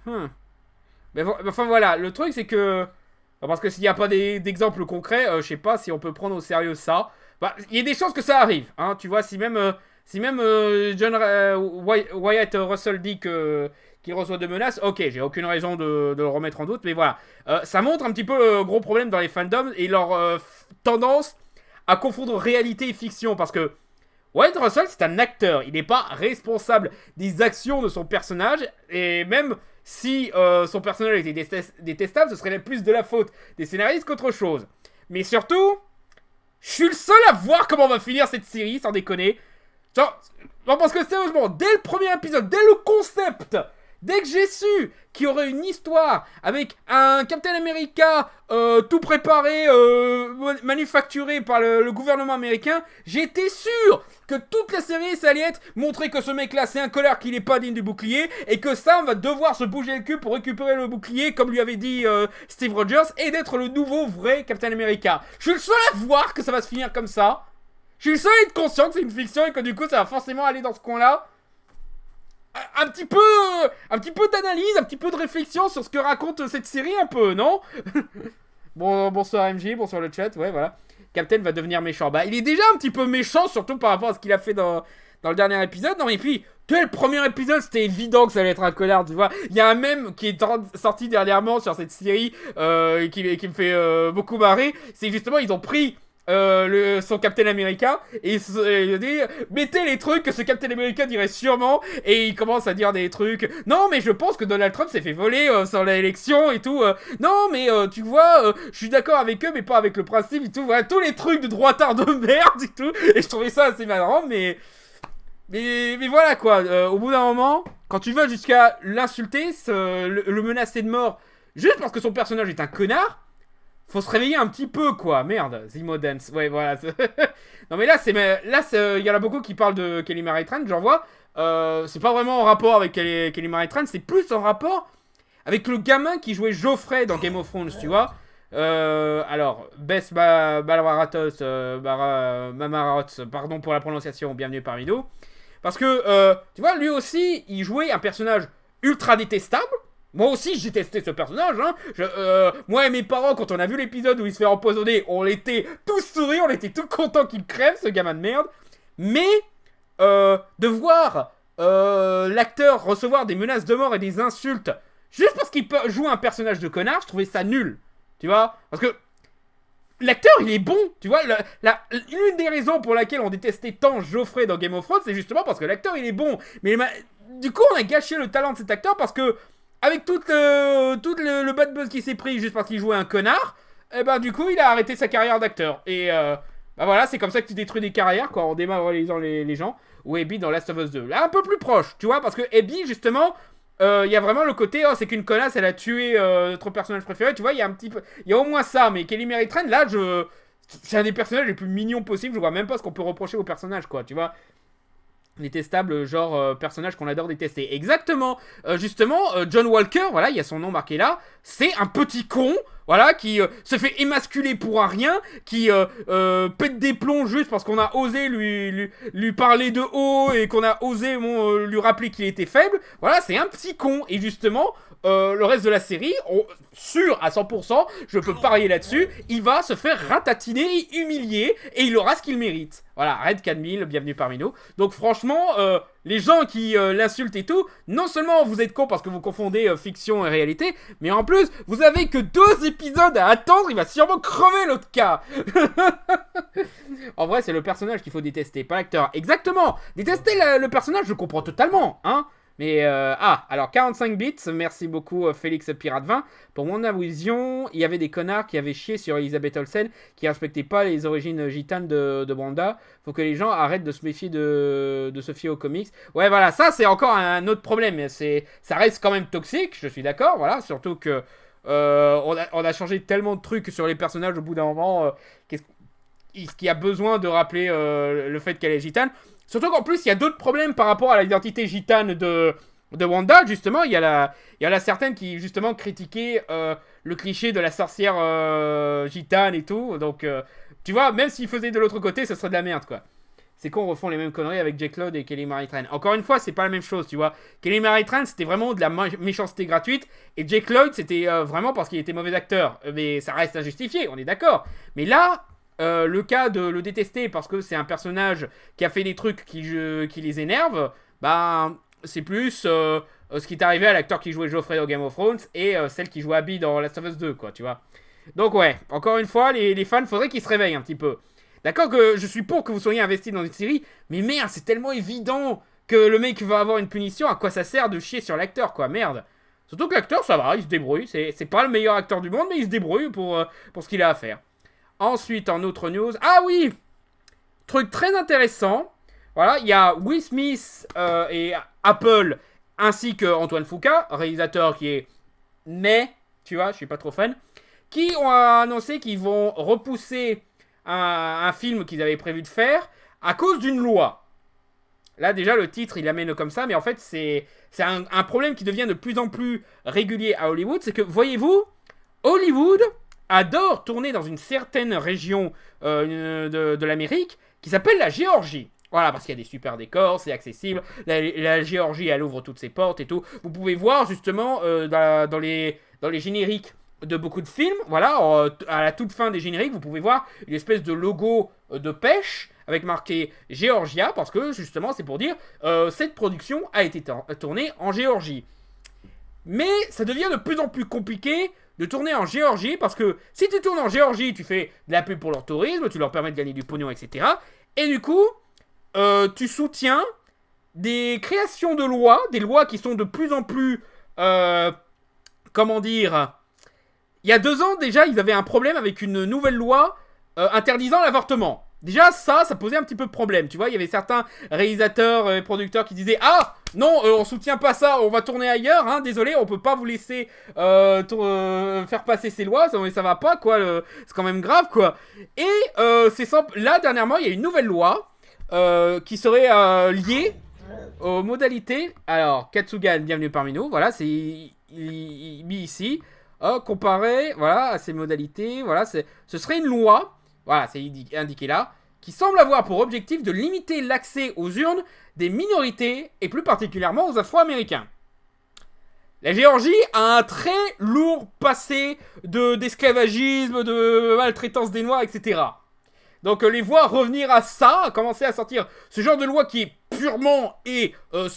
Mais enfin voilà, le truc c'est que... Parce que s'il n'y a pas d'exemple concret, je sais pas si on peut prendre au sérieux ça. Il y a des chances que ça arrive, hein, tu vois, si même Wyatt Russell dit qu'il reçoit de menaces, ok, j'ai aucune raison de le remettre en doute, mais voilà. Ça montre un petit peu le gros problème dans les fandoms et leur tendance à confondre réalité et fiction, parce que Wyatt Russell, c'est un acteur, il n'est pas responsable des actions de son personnage, et même si son personnage était détestable, ce serait plus de la faute des scénaristes qu'autre chose. Mais surtout, je suis le seul à voir comment on va finir cette série, sans déconner. Genre, parce que sérieusement, dès le premier épisode, dès le concept Dès que j'ai su qu'il y aurait une histoire avec un Captain America tout préparé, manufacturé par le gouvernement américain, j'étais sûr que toute la série, ça allait être montrer que ce mec-là, c'est un connard qui n'est pas digne du bouclier et que Sam va devoir se bouger le cul pour récupérer le bouclier, comme lui avait dit Steve Rogers, et d'être le nouveau vrai Captain America. Je suis le seul à voir que ça va se finir comme ça. Je suis le seul à être conscient que c'est une fiction et que du coup, ça va forcément aller dans ce coin-là. Un petit peu d'analyse, un petit peu de réflexion sur ce que raconte cette série un peu, non? Bonsoir MJ, bonsoir le chat, ouais voilà. Captain va devenir méchant. Bah il est déjà un petit peu méchant, surtout par rapport à ce qu'il a fait dans le dernier épisode. Non mais puis, tu sais, le premier épisode, c'était évident que ça allait être un connard, tu vois. Il y a un mème qui est sorti dernièrement sur cette série qui me fait beaucoup marrer. C'est justement, ils ont pris... son Captain America et il dit mettez les trucs que ce Captain America dirait sûrement et il commence à dire des trucs non mais je pense que Donald Trump s'est fait voler sur l'élection et tout non mais tu vois je suis d'accord avec eux mais pas avec le principe et tout voilà tous les trucs de droitard de merde et tout et je trouvais ça assez marrant mais voilà quoi au bout d'un moment quand tu vas jusqu'à l'insulter le menacer de mort juste parce que son personnage est un connard. Faut se réveiller un petit peu, quoi. Merde, Zimo Dance. Ouais, voilà. Non, mais là, il y en a beaucoup qui parlent de Kelly Marie Tran, j'en vois. C'est pas vraiment en rapport avec Kelly Marie Tran, c'est plus en rapport avec le gamin qui jouait Geoffrey dans Game of Thrones, tu vois. Alors, Bess Balaratos, Mamarots, pardon pour la prononciation, bienvenue parmi nous. Parce que, tu vois, lui aussi, il jouait un personnage ultra détestable. Moi aussi, j'ai testé ce personnage, hein. Moi et mes parents, quand on a vu l'épisode où il se fait empoisonner, on était tous souris, on était tous contents qu'il crève, ce gamin de merde. Mais, de voir l'acteur recevoir des menaces de mort et des insultes, juste parce qu'il peut jouer un personnage de connard, je trouvais ça nul. Tu vois? Parce que l'acteur, il est bon, tu vois. L'une des raisons pour laquelle on détestait tant Geoffrey dans Game of Thrones, c'est justement parce que l'acteur, il est bon. Mais du coup, on a gâché le talent de cet acteur parce que avec tout le bad buzz qui s'est pris juste parce qu'il jouait un connard, et ben du coup il a arrêté sa carrière d'acteur. Et bah voilà, c'est comme ça que tu détruis des carrières quoi, en démoralisant les gens. Ou Abby dans Last of Us 2. Là un peu plus proche, tu vois, parce que Abby justement, il y a vraiment le côté, oh c'est qu'une connasse, elle a tué notre personnage préféré, tu vois, il y a un petit peu, il y a au moins ça, mais Kelly Marie Tran, là c'est un des personnages les plus mignons possibles, je vois même pas ce qu'on peut reprocher au personnage quoi, tu vois. Détestable, genre personnage qu'on adore détester. Exactement. Justement, John Walker, voilà, il y a son nom marqué là. C'est un petit con, voilà, qui se fait émasculer pour un rien, qui pète des plombs juste parce qu'on a osé lui parler de haut et qu'on a osé lui rappeler qu'il était faible. Voilà, c'est un petit con. Et justement, le reste de la série, sûr à 100%, je peux parier là-dessus, il va se faire ratatiner et humilier et il aura ce qu'il mérite. Voilà, Red 4000, bienvenue parmi nous. Donc franchement, les gens qui l'insultent et tout, non seulement vous êtes cons parce que vous confondez fiction et réalité, mais en plus, vous avez que 2 épisodes à attendre, il va sûrement crever l'autre cas. En vrai, c'est le personnage qu'il faut détester, pas l'acteur. Exactement, détester le personnage, je comprends totalement, hein. Mais, alors 45 bits, merci beaucoup Félix Pirate 20. Pour mon vision, il y avait des connards qui avaient chié sur Elisabeth Olsen, qui respectaient pas les origines gitanes de Wanda. Faut que les gens arrêtent de se méfier de se fier aux comics. Ouais, voilà, ça c'est encore un autre problème. Ça reste quand même toxique, je suis d'accord, voilà. Surtout que on a changé tellement de trucs sur les personnages au bout d'un moment. Qu'est-ce qu'il y a besoin de rappeler le fait qu'elle est gitane? Surtout qu'en plus, il y a d'autres problèmes par rapport à l'identité gitane de Wanda, justement. Il y a la certaine qui, justement, critiquait le cliché de la sorcière gitane et tout. Donc, tu vois, même s'ils faisaient de l'autre côté, ce serait de la merde, quoi. C'est qu'on refont les mêmes conneries avec Jake Lloyd et Kelly Marie Tran. Encore une fois, c'est pas la même chose, tu vois. Kelly Marie Tran, c'était vraiment de la méchanceté gratuite. Et Jake Lloyd, c'était vraiment parce qu'il était mauvais acteur. Mais ça reste injustifié, on est d'accord. Mais là... le cas de le détester parce que c'est un personnage qui a fait des trucs qui les énervent, bah c'est plus ce qui est arrivé à l'acteur qui jouait Geoffrey dans Game of Thrones et celle qui jouait Abby dans Last of Us 2, quoi, tu vois. Donc ouais, encore une fois, les fans, faudrait qu'ils se réveillent un petit peu. D'accord que je suis pour que vous soyez investis dans une série, mais merde, c'est tellement évident que le mec va avoir une punition, à quoi ça sert de chier sur l'acteur, quoi, merde. Surtout que l'acteur, ça va, il se débrouille, c'est pas le meilleur acteur du monde, mais il se débrouille pour ce qu'il a à faire. Ensuite, en autre news... Ah oui! Truc très intéressant. Voilà, il y a Will Smith et Apple ainsi que Antoine Fuqua, réalisateur qui est mais, tu vois, je suis pas trop fan, qui ont annoncé qu'ils vont repousser un film qu'ils avaient prévu de faire à cause d'une loi. Là, déjà, le titre, il amène comme ça, mais en fait, c'est un problème qui devient de plus en plus régulier à Hollywood. C'est que, voyez-vous, Hollywood adore tourner dans une certaine région de l'Amérique qui s'appelle la Géorgie. Voilà, parce qu'il y a des super décors, c'est accessible. La Géorgie, elle ouvre toutes ses portes et tout. Vous pouvez voir, justement, dans les génériques de beaucoup de films, voilà, à la toute fin des génériques, vous pouvez voir une espèce de logo de pêche avec marqué Georgia, parce que justement c'est pour dire cette production a été tournée en Géorgie. Mais ça devient de plus en plus compliqué de tourner en Géorgie, parce que si tu tournes en Géorgie, tu fais de la pub pour leur tourisme, tu leur permets de gagner du pognon, etc. Et du coup, tu soutiens des créations de lois, des lois qui sont de plus en plus, comment dire... Il y a 2 ans, déjà, ils avaient un problème avec une nouvelle loi interdisant l'avortement. Déjà, ça posait un petit peu de problème. Tu vois, il y avait certains réalisateurs et producteurs qui disaient « Ah, non, on soutient pas ça, on va tourner ailleurs, hein, désolé, on peut pas vous laisser faire passer ces lois, ça va pas, quoi, c'est quand même grave, quoi. » Et c'est simple, là, dernièrement, il y a une nouvelle loi qui serait liée aux modalités... Alors, Katsugan, bienvenue parmi nous, voilà, c'est mis ici... comparé, voilà, à ces modalités, voilà, ce serait une loi, voilà, c'est indiqué là, qui semble avoir pour objectif de limiter l'accès aux urnes des minorités, et plus particulièrement aux Afro-Américains. La Géorgie a un très lourd passé d'esclavagisme, de maltraitance des Noirs, etc. Donc les voir revenir à ça, commencer à sortir ce genre de loi qui est purement et sans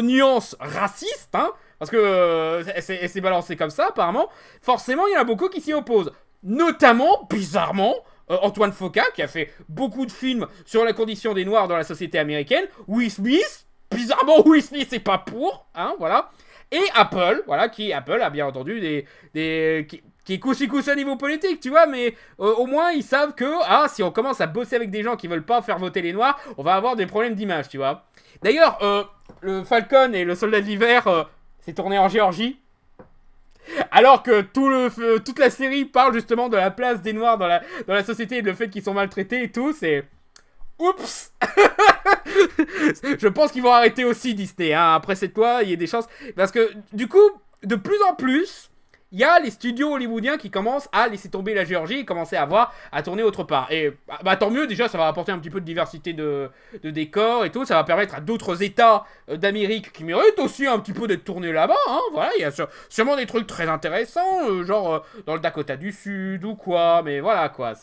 nuance raciste, hein, parce que elle s'est balancée comme ça, apparemment. Forcément, il y en a beaucoup qui s'y opposent. Notamment, bizarrement, Antoine Fuqua, qui a fait beaucoup de films sur la condition des Noirs dans la société américaine. Will Smith, bizarrement, Will Smith, c'est pas pour, hein, voilà. Et Apple, voilà, Apple a bien entendu qui est couche à niveau politique, tu vois, mais au moins, ils savent que, si on commence à bosser avec des gens qui veulent pas faire voter les Noirs, on va avoir des problèmes d'image, tu vois. D'ailleurs, le Falcon et le Soldat de l'hiver... c'est tourné en Géorgie. Alors que toute la série parle justement de la place des Noirs dans la société et de le fait qu'ils sont maltraités et tout, c'est... Oups. Je pense qu'ils vont arrêter aussi Disney, hein. Après cette loi, il y a des chances... Parce que, du coup, de plus en plus... Il y a les studios hollywoodiens qui commencent à laisser tomber la Géorgie et commencer à tourner autre part. Et tant mieux, déjà, ça va apporter un petit peu de diversité de décors et tout. Ça va permettre à d'autres États d'Amérique qui méritent aussi un petit peu d'être tournés là-bas. Hein. Voilà, il y a sûrement des trucs très intéressants, genre dans le Dakota du Sud ou quoi. Mais voilà, quoi.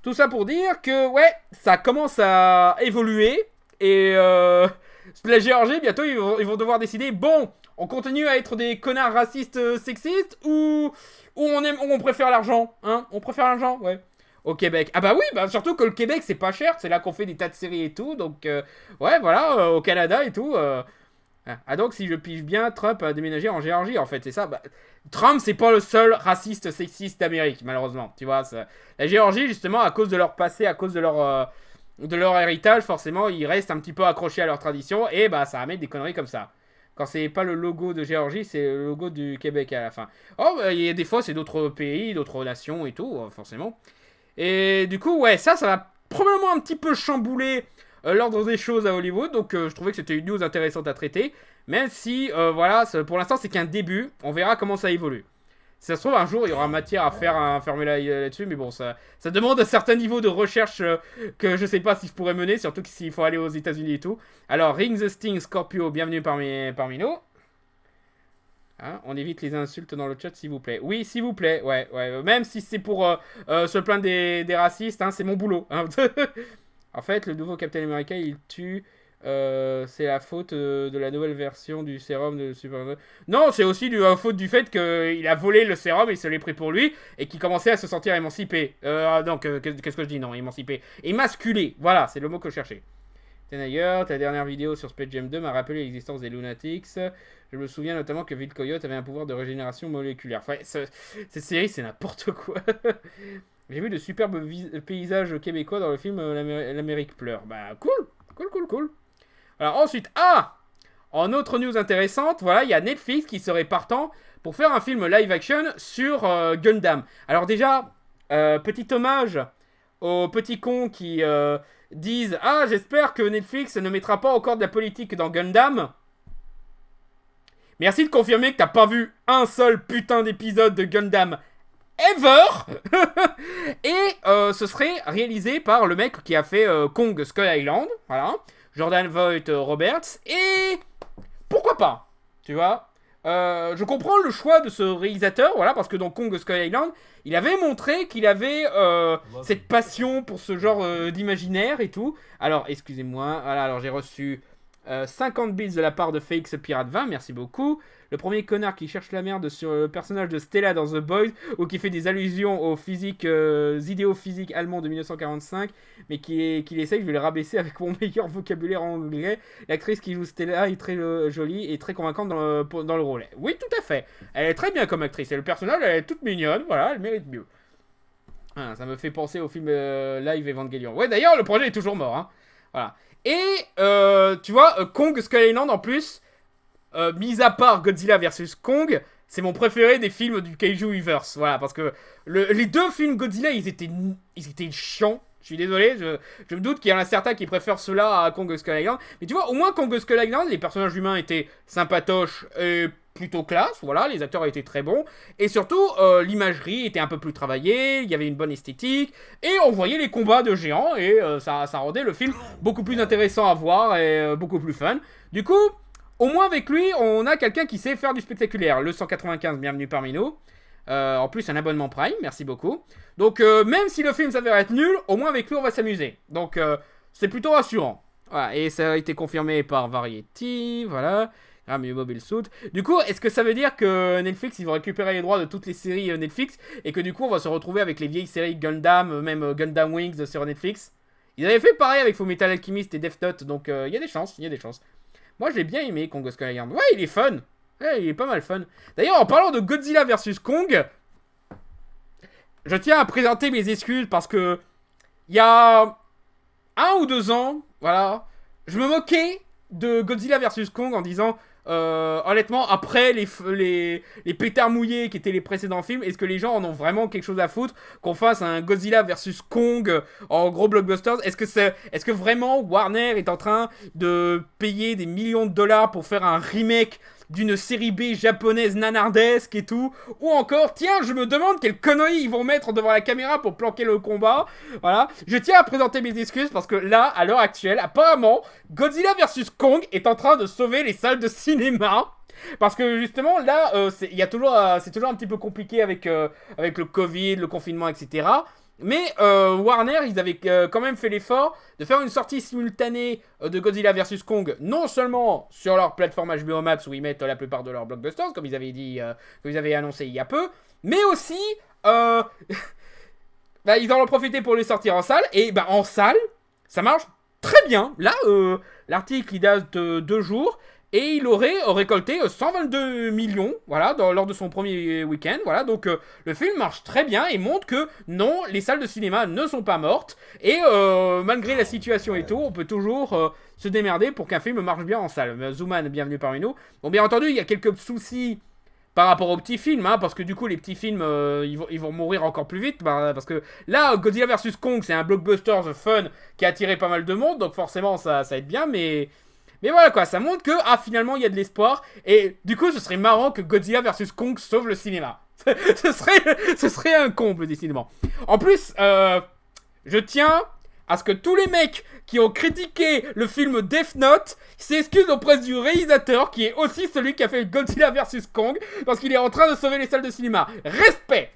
Tout ça pour dire que, ouais, ça commence à évoluer. Et la Géorgie, bientôt, ils vont devoir décider, bon... On continue à être des connards racistes sexistes ou on préfère l'argent, hein? On préfère l'argent, ouais. Au Québec. Ah bah oui, surtout que le Québec c'est pas cher, c'est là qu'on fait des tas de séries et tout, donc ouais voilà, au Canada et tout. Donc si je pige bien, Trump a déménagé en Géorgie en fait, c'est ça. Trump c'est pas le seul raciste sexiste d'Amérique malheureusement, tu vois. La Géorgie justement à cause de leur passé, à cause de leur héritage, forcément ils restent un petit peu accrochés à leur tradition et ça amène des conneries comme ça. Quand c'est pas le logo de Géorgie, c'est le logo du Québec à la fin. Il y a des fois, c'est d'autres pays, d'autres nations et tout, forcément. Et du coup, ouais, ça va probablement un petit peu chambouler l'ordre des choses à Hollywood. Donc, je trouvais que c'était une news intéressante à traiter. Même si, voilà, pour l'instant, c'est qu'un début. On verra comment ça évolue. Si ça se trouve, un jour, il y aura matière à faire un formula là-dessus. Mais bon, ça demande un certain niveau de recherche que je sais pas si je pourrais mener. Surtout s'il faut aller aux États-Unis et tout. Alors, Ring the Sting, Scorpio, bienvenue parmi nous. Hein, on évite les insultes dans le chat, s'il vous plaît. Oui, s'il vous plaît. Ouais. Même si c'est pour se plaindre des racistes, hein, c'est mon boulot. Hein. En fait, le nouveau Captain America, il tue... c'est la faute de la nouvelle version du sérum de Superman. Non, c'est aussi la faute du fait qu'il a volé le sérum et il se l'est pris pour lui et qu'il commençait à se sentir émancipé. Donc, qu'est-ce que je dis? Non, émancipé. Émasculé. Voilà, c'est le mot que je cherchais. D'ailleurs, ta dernière vidéo sur Space Jam 2 m'a rappelé l'existence des Lunatics. Je me souviens notamment que Will Coyote avait un pouvoir de régénération moléculaire. Enfin, cette série, c'est n'importe quoi. J'ai vu de superbes paysages québécois dans le film L'Amérique pleure. Cool. Alors ensuite, en autre news intéressante, voilà, il y a Netflix qui serait partant pour faire un film live action sur Gundam. Alors déjà, petit hommage aux petits cons qui disent « Ah, j'espère que Netflix ne mettra pas encore de la politique dans Gundam ». Merci de confirmer que t'as pas vu un seul putain d'épisode de Gundam ever. Et ce serait réalisé par le mec qui a fait Kong Skull Island, voilà, Jordan Vogt Roberts, et pourquoi pas, tu vois. Je comprends le choix de ce réalisateur, voilà, parce que dans Kong Skull Island, il avait montré qu'il avait cette passion pour ce genre d'imaginaire et tout. Alors, excusez-moi, voilà, alors j'ai reçu 50 bits de la part de FX Pirate 20, merci beaucoup. Le premier connard qui cherche la merde sur le personnage de Stella dans The Boys, ou qui fait des allusions aux idéaux physiques allemands de 1945, mais qui essaye, je vais le rabaisser avec mon meilleur vocabulaire en anglais. L'actrice qui joue Stella est très jolie et très convaincante dans le rôle. Oui, tout à fait. Elle est très bien comme actrice, et le personnage, elle est toute mignonne, voilà, elle mérite mieux. Ah, ça me fait penser au film live Evangelion. Ouais, d'ailleurs, le projet est toujours mort, hein. Voilà. Et, tu vois, Kong Skull Island, en plus, mis à part Godzilla vs Kong, c'est mon préféré des films du Kaiju Universe. Voilà, parce que les deux films Godzilla, ils étaient chiants. Je suis désolé, je me doute qu'il y en a certains qui préfèrent ceux-là à Kong Skull Island. Mais tu vois, au moins Kong Skull Island, les personnages humains étaient sympatoches et plutôt classe. Voilà, les acteurs étaient très bons. Et surtout, l'imagerie était un peu plus travaillée, il y avait une bonne esthétique. Et on voyait les combats de géants et ça rendait le film beaucoup plus intéressant à voir et beaucoup plus fun. Du coup, au moins avec lui, on a quelqu'un qui sait faire du spectaculaire. Le 195, bienvenue parmi nous. En plus, un abonnement Prime, merci beaucoup. Donc, même si le film s'avère être nul, au moins avec lui, on va s'amuser. Donc, c'est plutôt rassurant. Voilà, et ça a été confirmé par Variety, voilà. Ah, mais Mobile Suit. Du coup, est-ce que ça veut dire que Netflix, ils vont récupérer les droits de toutes les séries Netflix et que du coup, on va se retrouver avec les vieilles séries Gundam, même Gundam Wings sur Netflix? Ils avaient fait pareil avec Fullmetal Alchemist et Death Note, donc il y a des chances, il y a des chances. Moi, je l'ai bien aimé, Kong Skull Island. Ouais, il est fun. Ouais, il est pas mal fun. D'ailleurs, en parlant de Godzilla vs Kong, je tiens à présenter mes excuses parce que il y a 1 ou 2 ans, voilà, je me moquais de Godzilla vs Kong en disant honnêtement, après les pétards mouillés qui étaient les précédents films, est-ce que les gens en ont vraiment quelque chose à foutre qu'on fasse un Godzilla vs Kong en gros blockbusters? Est-ce que vraiment Warner est en train de payer des millions de dollars pour faire un remake d'une série B japonaise nanardesque et tout? Ou encore, tiens, je me demande quelle connerie ils vont mettre devant la caméra pour planquer le combat. Voilà, je tiens à présenter mes excuses parce que là, à l'heure actuelle, apparemment, Godzilla vs Kong est en train de sauver les salles de cinéma. Parce que justement, là, c'est toujours un petit peu compliqué avec le Covid, le confinement, etc. Mais Warner, ils avaient quand même fait l'effort de faire une sortie simultanée de Godzilla vs Kong, non seulement sur leur plateforme HBO Max où ils mettent la plupart de leurs blockbusters, comme ils avaient dit, comme ils avaient annoncé il y a peu, mais aussi, bah, ils en ont profité pour les sortir en salle, et bah, en salle, ça marche très bien. Là, l'article il date de 2 jours. Et il aurait récolté 122 millions, voilà, lors de son premier week-end, voilà, donc le film marche très bien et montre que non, les salles de cinéma ne sont pas mortes, et malgré la situation et tout, on peut toujours se démerder pour qu'un film marche bien en salle. Zooman, bienvenue parmi nous. Bon, bien entendu, il y a quelques soucis par rapport aux petits films, hein, parce que du coup, les petits films, ils vont mourir encore plus vite, bah, parce que là, Godzilla vs Kong, c'est un blockbuster the fun qui a attiré pas mal de monde, donc forcément, ça aide bien, mais voilà quoi, ça montre que, finalement, il y a de l'espoir. Et du coup, ce serait marrant que Godzilla vs Kong sauve le cinéma. ce serait un comble, décidément. En plus, je tiens à ce que tous les mecs qui ont critiqué le film Death Note s'excusent auprès du réalisateur, qui est aussi celui qui a fait Godzilla vs Kong, parce qu'il est en train de sauver les salles de cinéma. Respect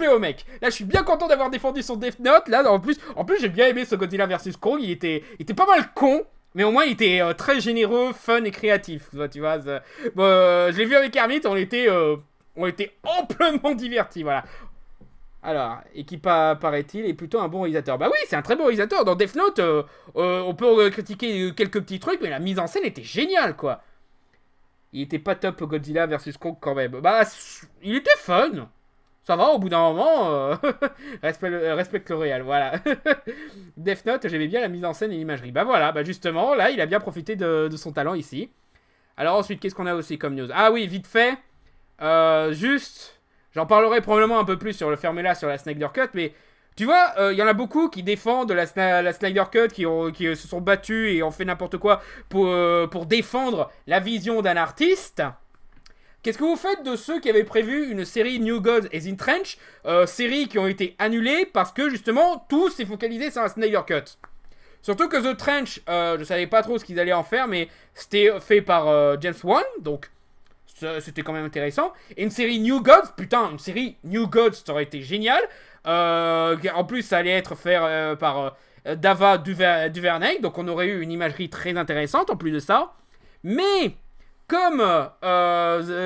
au mec. Là, je suis bien content d'avoir défendu son Death Note. Là, en plus j'ai bien aimé ce Godzilla vs Kong. Il était pas mal con. Mais au moins, il était très généreux, fun et créatif. Tu vois, je l'ai vu avec Hermite, on était amplement divertis, voilà. Alors, et qui paraît-il est plutôt un bon réalisateur. Bah oui, c'est un très bon réalisateur. Dans Death Note, on peut critiquer quelques petits trucs, mais la mise en scène était géniale, quoi. Il était pas top Godzilla vs Kong quand même. Bah, il était fun. ça va, au bout d'un moment, respecte le réel, voilà. Death Note, j'aimais bien la mise en scène et l'imagerie. Bah voilà, bah justement, là, il a bien profité de son talent ici. Alors ensuite, qu'est-ce qu'on a aussi comme news? Ah oui, vite fait, juste, j'en parlerai probablement un peu plus sur le fermé-là, sur la Snyder Cut, mais tu vois, il y en a beaucoup qui défendent la Snyder Cut, qui se sont battus et ont fait n'importe quoi pour défendre la vision d'un artiste. Qu'est-ce que vous faites de ceux qui avaient prévu une série New Gods et The Trench, séries qui ont été annulées parce que justement tout s'est focalisé sur la Snyder Cut? Surtout que The Trench, je savais pas trop ce qu'ils allaient en faire, mais c'était fait par James Wan, donc c'était quand même intéressant. Et une série New Gods, putain, une série New Gods, ça aurait été génial. En plus, ça allait être fait par Dava Duvernay, donc on aurait eu une imagerie très intéressante en plus de ça. Mais comme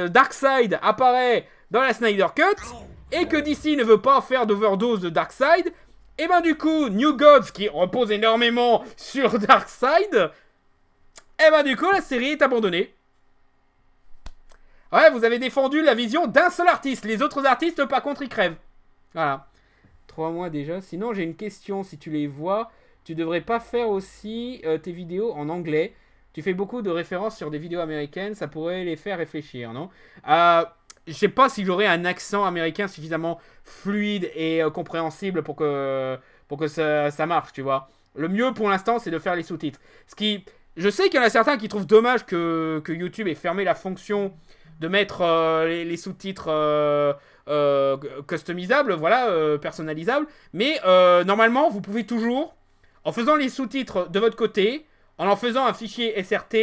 Darkseid apparaît dans la Snyder Cut et que DC ne veut pas faire d'overdose de Darkseid, et ben du coup, New Gods, qui repose énormément sur Darkseid, et ben du coup, la série est abandonnée. Ouais, vous avez défendu la vision d'un seul artiste. Les autres artistes, par contre, ils crèvent. Voilà. 3 mois déjà. Sinon, j'ai une question. Si tu les vois, tu devrais pas faire aussi tes vidéos en anglais. Tu fais beaucoup de références sur des vidéos américaines. Ça pourrait les faire réfléchir, non? Je sais pas si j'aurais un accent américain suffisamment fluide et compréhensible pour que ça marche, tu vois. Le mieux pour l'instant, c'est de faire les sous-titres. Je sais qu'il y en a certains qui trouvent dommage que YouTube ait fermé la fonction de mettre les sous-titres customisables, voilà, personnalisables. Mais normalement, vous pouvez toujours, en faisant les sous-titres de votre côté, en faisant un fichier SRT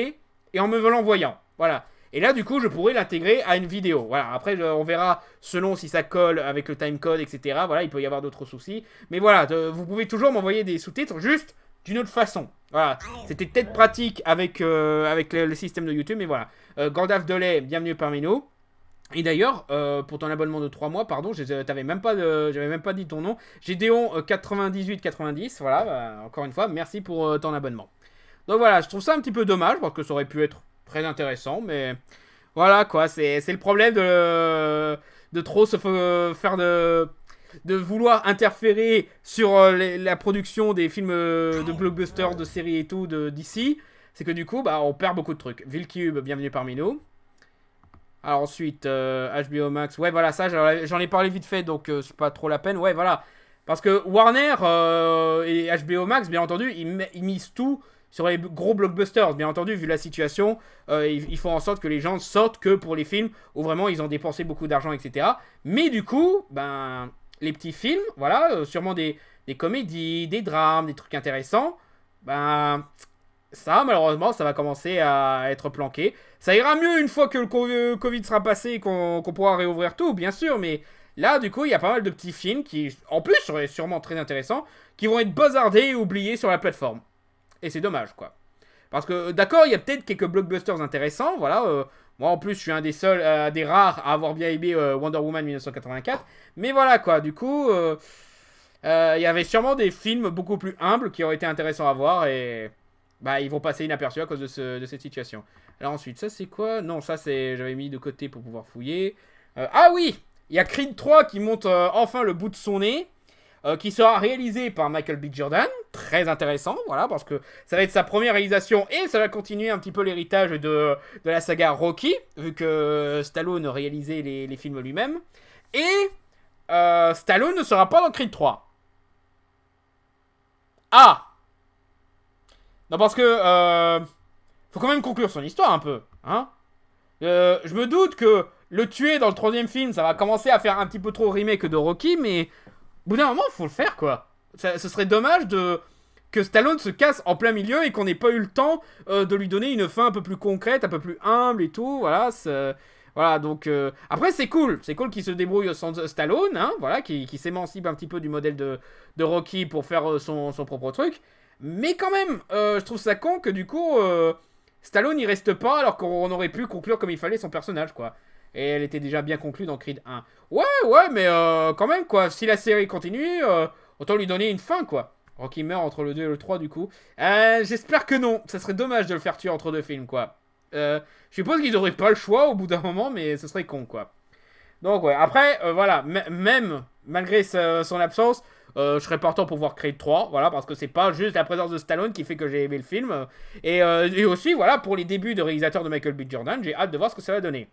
et en me l'envoyant. Voilà. Et là, du coup, je pourrais l'intégrer à une vidéo. Voilà. Après, on verra selon si ça colle avec le timecode, etc. Voilà, il peut y avoir d'autres soucis. Mais voilà, vous pouvez toujours m'envoyer des sous-titres juste d'une autre façon. Voilà. C'était peut-être pratique avec le système de YouTube, mais voilà. Gandalf Delay, bienvenue parmi nous. Et d'ailleurs, pour ton abonnement de 3 mois, pardon, j'avais même pas dit ton nom. Gédéon 9890, voilà, encore une fois, merci pour ton abonnement. Donc voilà, je trouve ça un petit peu dommage, parce que ça aurait pu être très intéressant, mais voilà quoi, c'est le problème de trop se faire de vouloir interférer sur la production des films de blockbusters, de séries et tout d'ici. C'est que du coup, bah, on perd beaucoup de trucs. Vilcube, bienvenue parmi nous. Alors ensuite, HBO Max. Ouais, voilà, ça, j'en ai parlé vite fait, donc c'est pas trop la peine. Ouais, voilà. Parce que Warner et HBO Max, bien entendu, ils misent tout sur les gros blockbusters. Bien entendu, vu la situation, ils font en sorte que les gens sortent que pour les films où vraiment ils ont dépensé beaucoup d'argent, etc. Mais du coup, ben, les petits films, voilà, sûrement des comédies, des drames, des trucs intéressants, ben, ça, malheureusement, ça va commencer à être planqué. Ça ira mieux une fois que le Covid sera passé et qu'on pourra réouvrir tout, bien sûr, mais là, du coup, il y a pas mal de petits films qui, en plus, seraient sûrement très intéressants, qui vont être bazardés et oubliés sur la plateforme. Et c'est dommage, quoi. Parce que, d'accord, il y a peut-être quelques blockbusters intéressants, voilà. Moi, en plus, je suis un des seuls, des rares à avoir bien aimé Wonder Woman 1984. Mais voilà, quoi, du coup, il y avait sûrement des films beaucoup plus humbles qui auraient été intéressants à voir et bah, ils vont passer inaperçus à cause de cette situation. Alors ensuite, ça c'est quoi? Non, ça c'est, j'avais mis de côté pour pouvoir fouiller. Ah oui, il y a Creed 3 qui monte enfin le bout de son nez. Qui sera réalisé par Michael B. Jordan, très intéressant, voilà, parce que ça va être sa première réalisation et ça va continuer un petit peu l'héritage de la saga Rocky, vu que Stallone réalisait les films lui-même. Et Stallone ne sera pas dans Creed 3. Ah! Non, parce que faut quand même conclure son histoire un peu, hein. Je me doute que le tuer dans le 3e film, ça va commencer à faire un petit peu trop remake de Rocky, mais au bout d'un moment, faut le faire, quoi. Ce serait dommage que Stallone se casse en plein milieu et qu'on n'ait pas eu le temps de lui donner une fin un peu plus concrète, un peu plus humble et tout. Voilà, voilà, donc... Après, c'est cool qu'il se débrouille sans Stallone, hein, voilà, qui s'émancipe un petit peu du modèle de Rocky pour faire son propre truc. Mais quand même, je trouve ça con que du coup, Stallone n'y reste pas alors qu'on aurait pu conclure comme il fallait son personnage, quoi. Et elle était déjà bien conclue dans Creed 1. Ouais, mais quand même, quoi. Si la série continue, autant lui donner une fin, quoi. Rocky meurt entre le 2 et le 3, du coup. J'espère que non. Ça serait dommage de le faire tuer entre 2 films, quoi. Je suppose qu'ils n'auraient pas le choix au bout d'un moment, mais ce serait con, quoi. Donc ouais, après, voilà, même malgré son absence, je serais partant pour voir Creed 3, voilà, parce que c'est pas juste la présence de Stallone qui fait que j'ai aimé le film. Et aussi, voilà, pour les débuts de réalisateur de Michael B. Jordan, j'ai hâte de voir ce que ça va donner.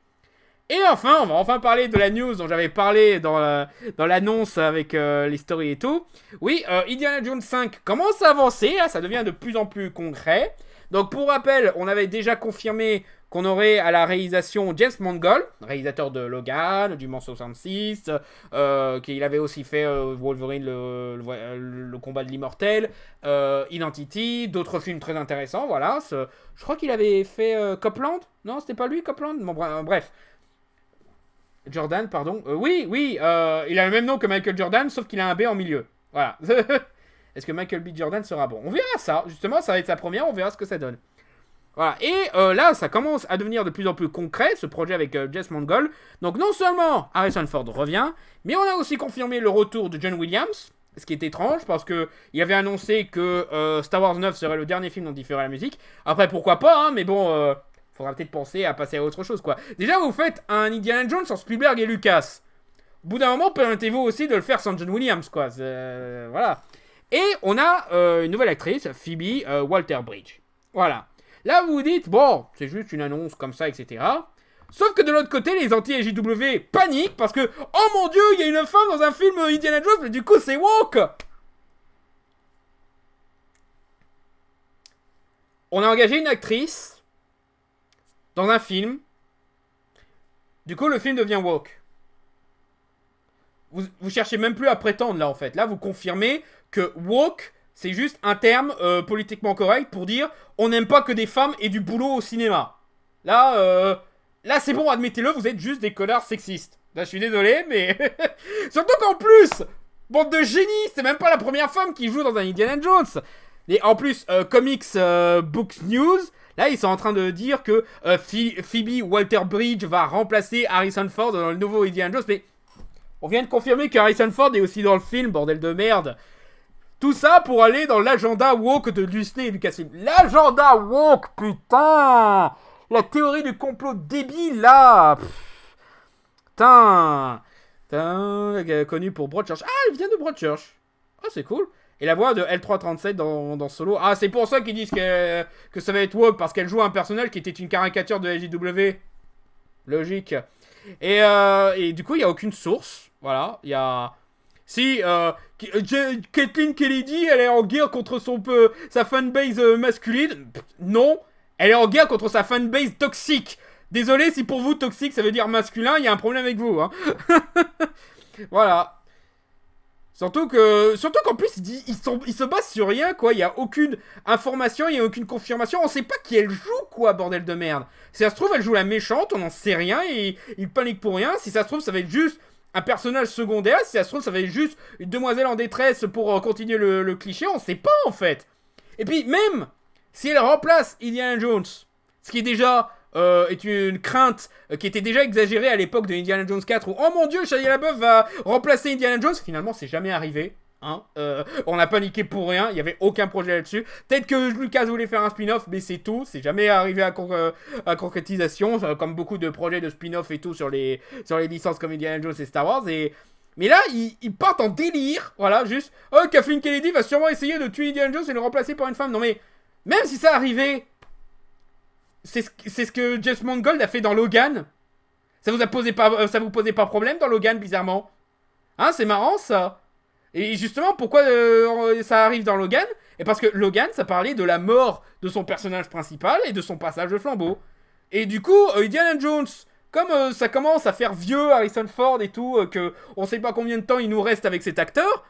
Et enfin, on va enfin parler de la news dont j'avais parlé dans l'annonce avec les stories et tout. Oui, Indiana Jones 5 commence à avancer, là, ça devient de plus en plus concret. Donc pour rappel, on avait déjà confirmé qu'on aurait à la réalisation James Mangold, réalisateur de Logan, du Mans 66, qu'il avait aussi fait Wolverine, le combat de l'immortel, Identity, d'autres films très intéressants, voilà. Je crois qu'il avait fait Copland. Non, c'était pas lui, Copland. Bon, bref. Jordan, pardon. Oui, il a le même nom que Michael Jordan, sauf qu'il a un B en milieu. Voilà. Est-ce que Michael B. Jordan sera bon? On verra ça. Justement, ça va être sa première, on verra ce que ça donne. Voilà. Et là, ça commence à devenir de plus en plus concret, ce projet avec James Mangold. Donc non seulement Harrison Ford revient, mais on a aussi confirmé le retour de John Williams. Ce qui est étrange, parce qu'il avait annoncé que Star Wars 9 serait le dernier film dont il ferait la musique. Après, pourquoi pas, hein, mais bon... faudra peut-être penser à passer à autre chose, quoi. Déjà, vous faites un Indiana Jones sans Spielberg et Lucas. Au bout d'un moment, permettez-vous aussi de le faire sans John Williams, quoi. Voilà. Et on a une nouvelle actrice, Phoebe Waller-Bridge. Voilà. Là, vous vous dites, bon, c'est juste une annonce comme ça, etc. Sauf que de l'autre côté, les anti-AJW paniquent parce que, oh mon dieu, il y a une femme dans un film Indiana Jones, mais du coup, c'est woke. On a engagé une actrice dans un film. Du coup, le film devient woke. Vous cherchez même plus à prétendre, là, en fait. Là, vous confirmez que woke, c'est juste un terme politiquement correct pour dire on n'aime pas que des femmes aient du boulot au cinéma. Là, c'est bon, admettez-le, vous êtes juste des connards sexistes. Là, je suis désolé, mais... Surtout qu'en plus, bande de génies, c'est même pas la première femme qui joue dans un Indiana Jones. Et en plus, Comics Books News... Là, ils sont en train de dire que Phoebe Waller-Bridge va remplacer Harrison Ford dans le nouveau Indiana Jones. Mais on vient de confirmer que Harrison Ford est aussi dans le film, bordel de merde. Tout ça pour aller dans l'agenda woke de Disney et Lucasfilm. L'agenda woke, putain! La théorie du complot débile, là! Putain! Connu pour Broadchurch. Ah, elle vient de Broadchurch. Ah, c'est cool. Et la voix de L337 dans Solo. Ah, c'est pour ça qu'ils disent que ça va être woke, parce qu'elle joue un personnage qui était une caricature de LJW. Logique. Et du coup, il n'y a aucune source. Voilà, il y a... Si, Kathleen Kennedy, elle est en guerre contre sa fanbase masculine. Non, elle est en guerre contre sa fanbase toxique. Désolé si pour vous, toxique, ça veut dire masculin, il y a un problème avec vous. Hein. Voilà. Surtout qu'en plus, ils se basent sur rien, quoi. Il n'y a aucune information, il n'y a aucune confirmation. On sait pas qui elle joue, quoi, bordel de merde. Si ça se trouve, elle joue la méchante, on n'en sait rien et ils paniquent pour rien. Si ça se trouve, ça va être juste un personnage secondaire. Si ça se trouve, ça va être juste une demoiselle en détresse pour continuer le cliché. On sait pas, en fait. Et puis, même si elle remplace Indiana Jones, ce qui est déjà... est une crainte qui était déjà exagérée à l'époque de Indiana Jones 4 où oh mon dieu, Shia LaBeouf va remplacer Indiana Jones. Finalement, c'est jamais arrivé. Hein. On a paniqué pour rien, il n'y avait aucun projet là-dessus. Peut-être que Lucas voulait faire un spin-off, mais c'est tout. C'est jamais arrivé à concrétisation, comme beaucoup de projets de spin-off et tout sur les licences comme Indiana Jones et Star Wars. Mais là, ils partent en délire. Voilà, juste oh, Kathleen Kennedy va sûrement essayer de tuer Indiana Jones et le remplacer par une femme. Non mais, même si ça arrivait, c'est ce que James Mangold a fait dans Logan. Ça vous posait pas problème dans Logan, bizarrement? Hein, c'est marrant, ça. Et justement, pourquoi ça arrive dans Logan? Et parce que Logan, ça parlait de la mort de son personnage principal et de son passage de flambeau. Et du coup, Indiana Jones, comme ça commence à faire vieux Harrison Ford et tout, que on sait pas combien de temps il nous reste avec cet acteur,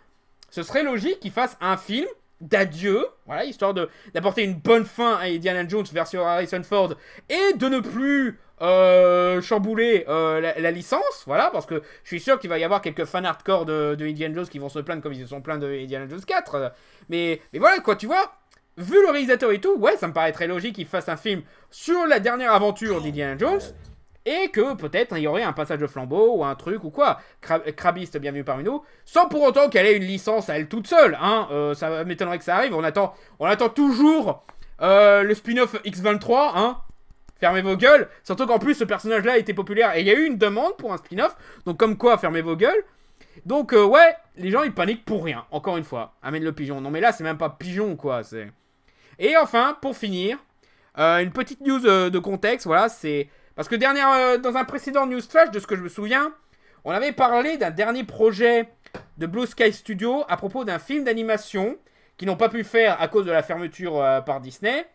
ce serait logique qu'il fasse un film d'adieu, voilà, histoire d'apporter une bonne fin à Indiana Jones version Harrison Ford et de ne plus chambouler la licence, voilà, parce que je suis sûr qu'il va y avoir quelques fans hardcore de Indiana Jones qui vont se plaindre comme ils se sont plaints de Indiana Jones 4, mais voilà quoi, tu vois, vu le réalisateur et tout, ouais, ça me paraît très logique qu'il fasse un film sur la dernière aventure d'Indiana Jones. Et que peut-être il y aurait un passage de flambeau ou un truc ou quoi. Crabiste, bienvenue parmi nous. Sans pour autant qu'elle ait une licence à elle toute seule. Hein. Ça m'étonnerait que ça arrive. On attend toujours le spin-off X23. Hein. fermez vos gueules. Surtout qu'en plus, ce personnage-là était populaire et il y a eu une demande pour un spin-off. Donc, comme quoi, fermez vos gueules. Donc, ouais, les gens, ils paniquent pour rien. Encore une fois, amène le pigeon. Non, mais là, c'est même pas pigeon, quoi. C'est... Et enfin, pour finir, une petite news de contexte. Voilà, c'est... Parce que dans un précédent news flash, de ce que je me souviens, on avait parlé d'un dernier projet de Blue Sky Studio à propos d'un film d'animation qu'ils n'ont pas pu faire à cause de la fermeture par Disney,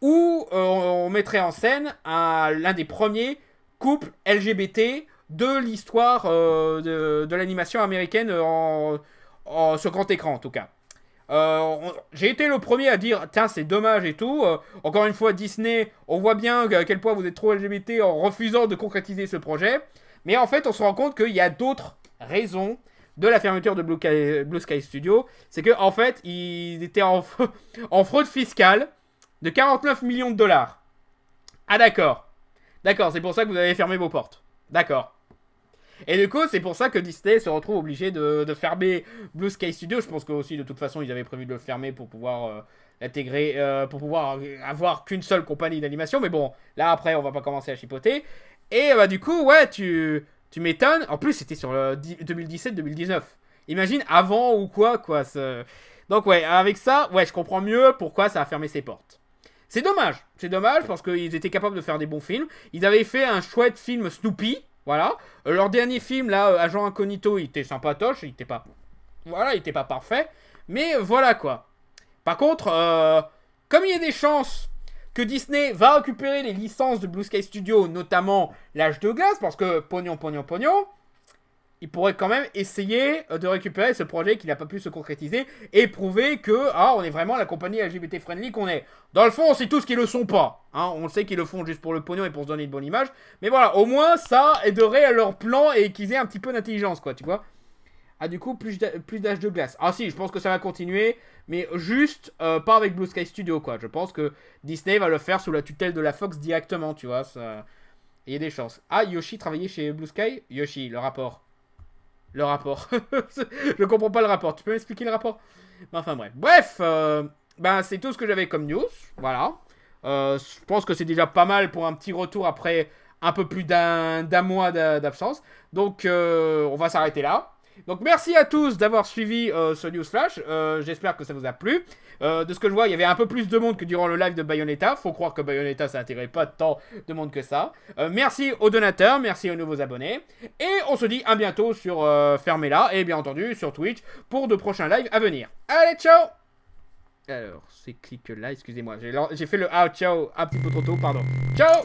où on mettrait en scène l'un des premiers couples LGBT de l'histoire de l'animation américaine sur grand écran, en tout cas. J'ai été le premier à dire tiens, c'est dommage et tout. Encore une fois, Disney, on voit bien à quel point vous êtes trop LGBT en refusant de concrétiser ce projet. Mais en fait, on se rend compte qu'il y a d'autres raisons de la fermeture de Blue Sky Studio. C'est que en fait, ils étaient en fraude fiscale de 49 millions de dollars. Ah d'accord. D'accord, c'est pour ça que vous avez fermé vos portes. D'accord. Et du coup, c'est pour ça que Disney se retrouve obligé de fermer Blue Sky Studio. Je pense que aussi, de toute façon, ils avaient prévu de le fermer pour pouvoir l'intégrer, pour pouvoir avoir qu'une seule compagnie d'animation. Mais bon, là après, on va pas commencer à chipoter. Et bah du coup, ouais, tu m'étonnes. En plus, c'était sur 2017-2019. Imagine avant ou quoi. Donc ouais, avec ça, ouais, je comprends mieux pourquoi ça a fermé ses portes. C'est dommage parce qu'ils étaient capables de faire des bons films. Ils avaient fait un chouette film Snoopy. Voilà. Leur dernier film, là, Agent Incognito, il était sympatoche. Il était pas parfait. Mais voilà, quoi. Par contre, comme il y a des chances que Disney va récupérer les licences de Blue Sky Studio, notamment l'Âge de Glace, parce que pognon, il pourrait quand même essayer de récupérer ce projet qui n'a pas pu se concrétiser et prouver que on est vraiment la compagnie LGBT friendly qu'on est. Dans le fond, on sait tous qu'ils le sont pas. Hein, on sait qu'ils le font juste pour le pognon et pour se donner une bonne image. Mais voilà, au moins ça aiderait à leur plan et qu'ils aient un petit peu d'intelligence, quoi, tu vois. Ah, du coup, plus d'Âge de Glace. Ah si, je pense que ça va continuer, mais juste pas avec Blue Sky Studio, quoi. Je pense que Disney va le faire sous la tutelle de la Fox directement, tu vois. Il y a des chances. Ah, Yoshi travaillait chez Blue Sky. Yoshi, le rapport. Je comprends pas le rapport. Tu peux m'expliquer le rapport? Enfin bref. C'est tout ce que j'avais comme news. Voilà. Je pense que c'est déjà pas mal pour un petit retour après un peu plus d'un mois d'absence. Donc on va s'arrêter là. Donc merci à tous d'avoir suivi ce news flash. J'espère que ça vous a plu. De ce que je vois, il y avait un peu plus de monde que durant le live de Bayonetta. Faut croire que Bayonetta, ça n'intégrait pas tant de monde que ça. Merci aux donateurs, merci aux nouveaux abonnés. Et on se dit à bientôt sur Fermez-la et bien entendu sur Twitch pour de prochains lives à venir. Allez, ciao! Alors, c'est clic là, excusez-moi. J'ai fait le ciao un petit peu trop tôt, pardon. Ciao!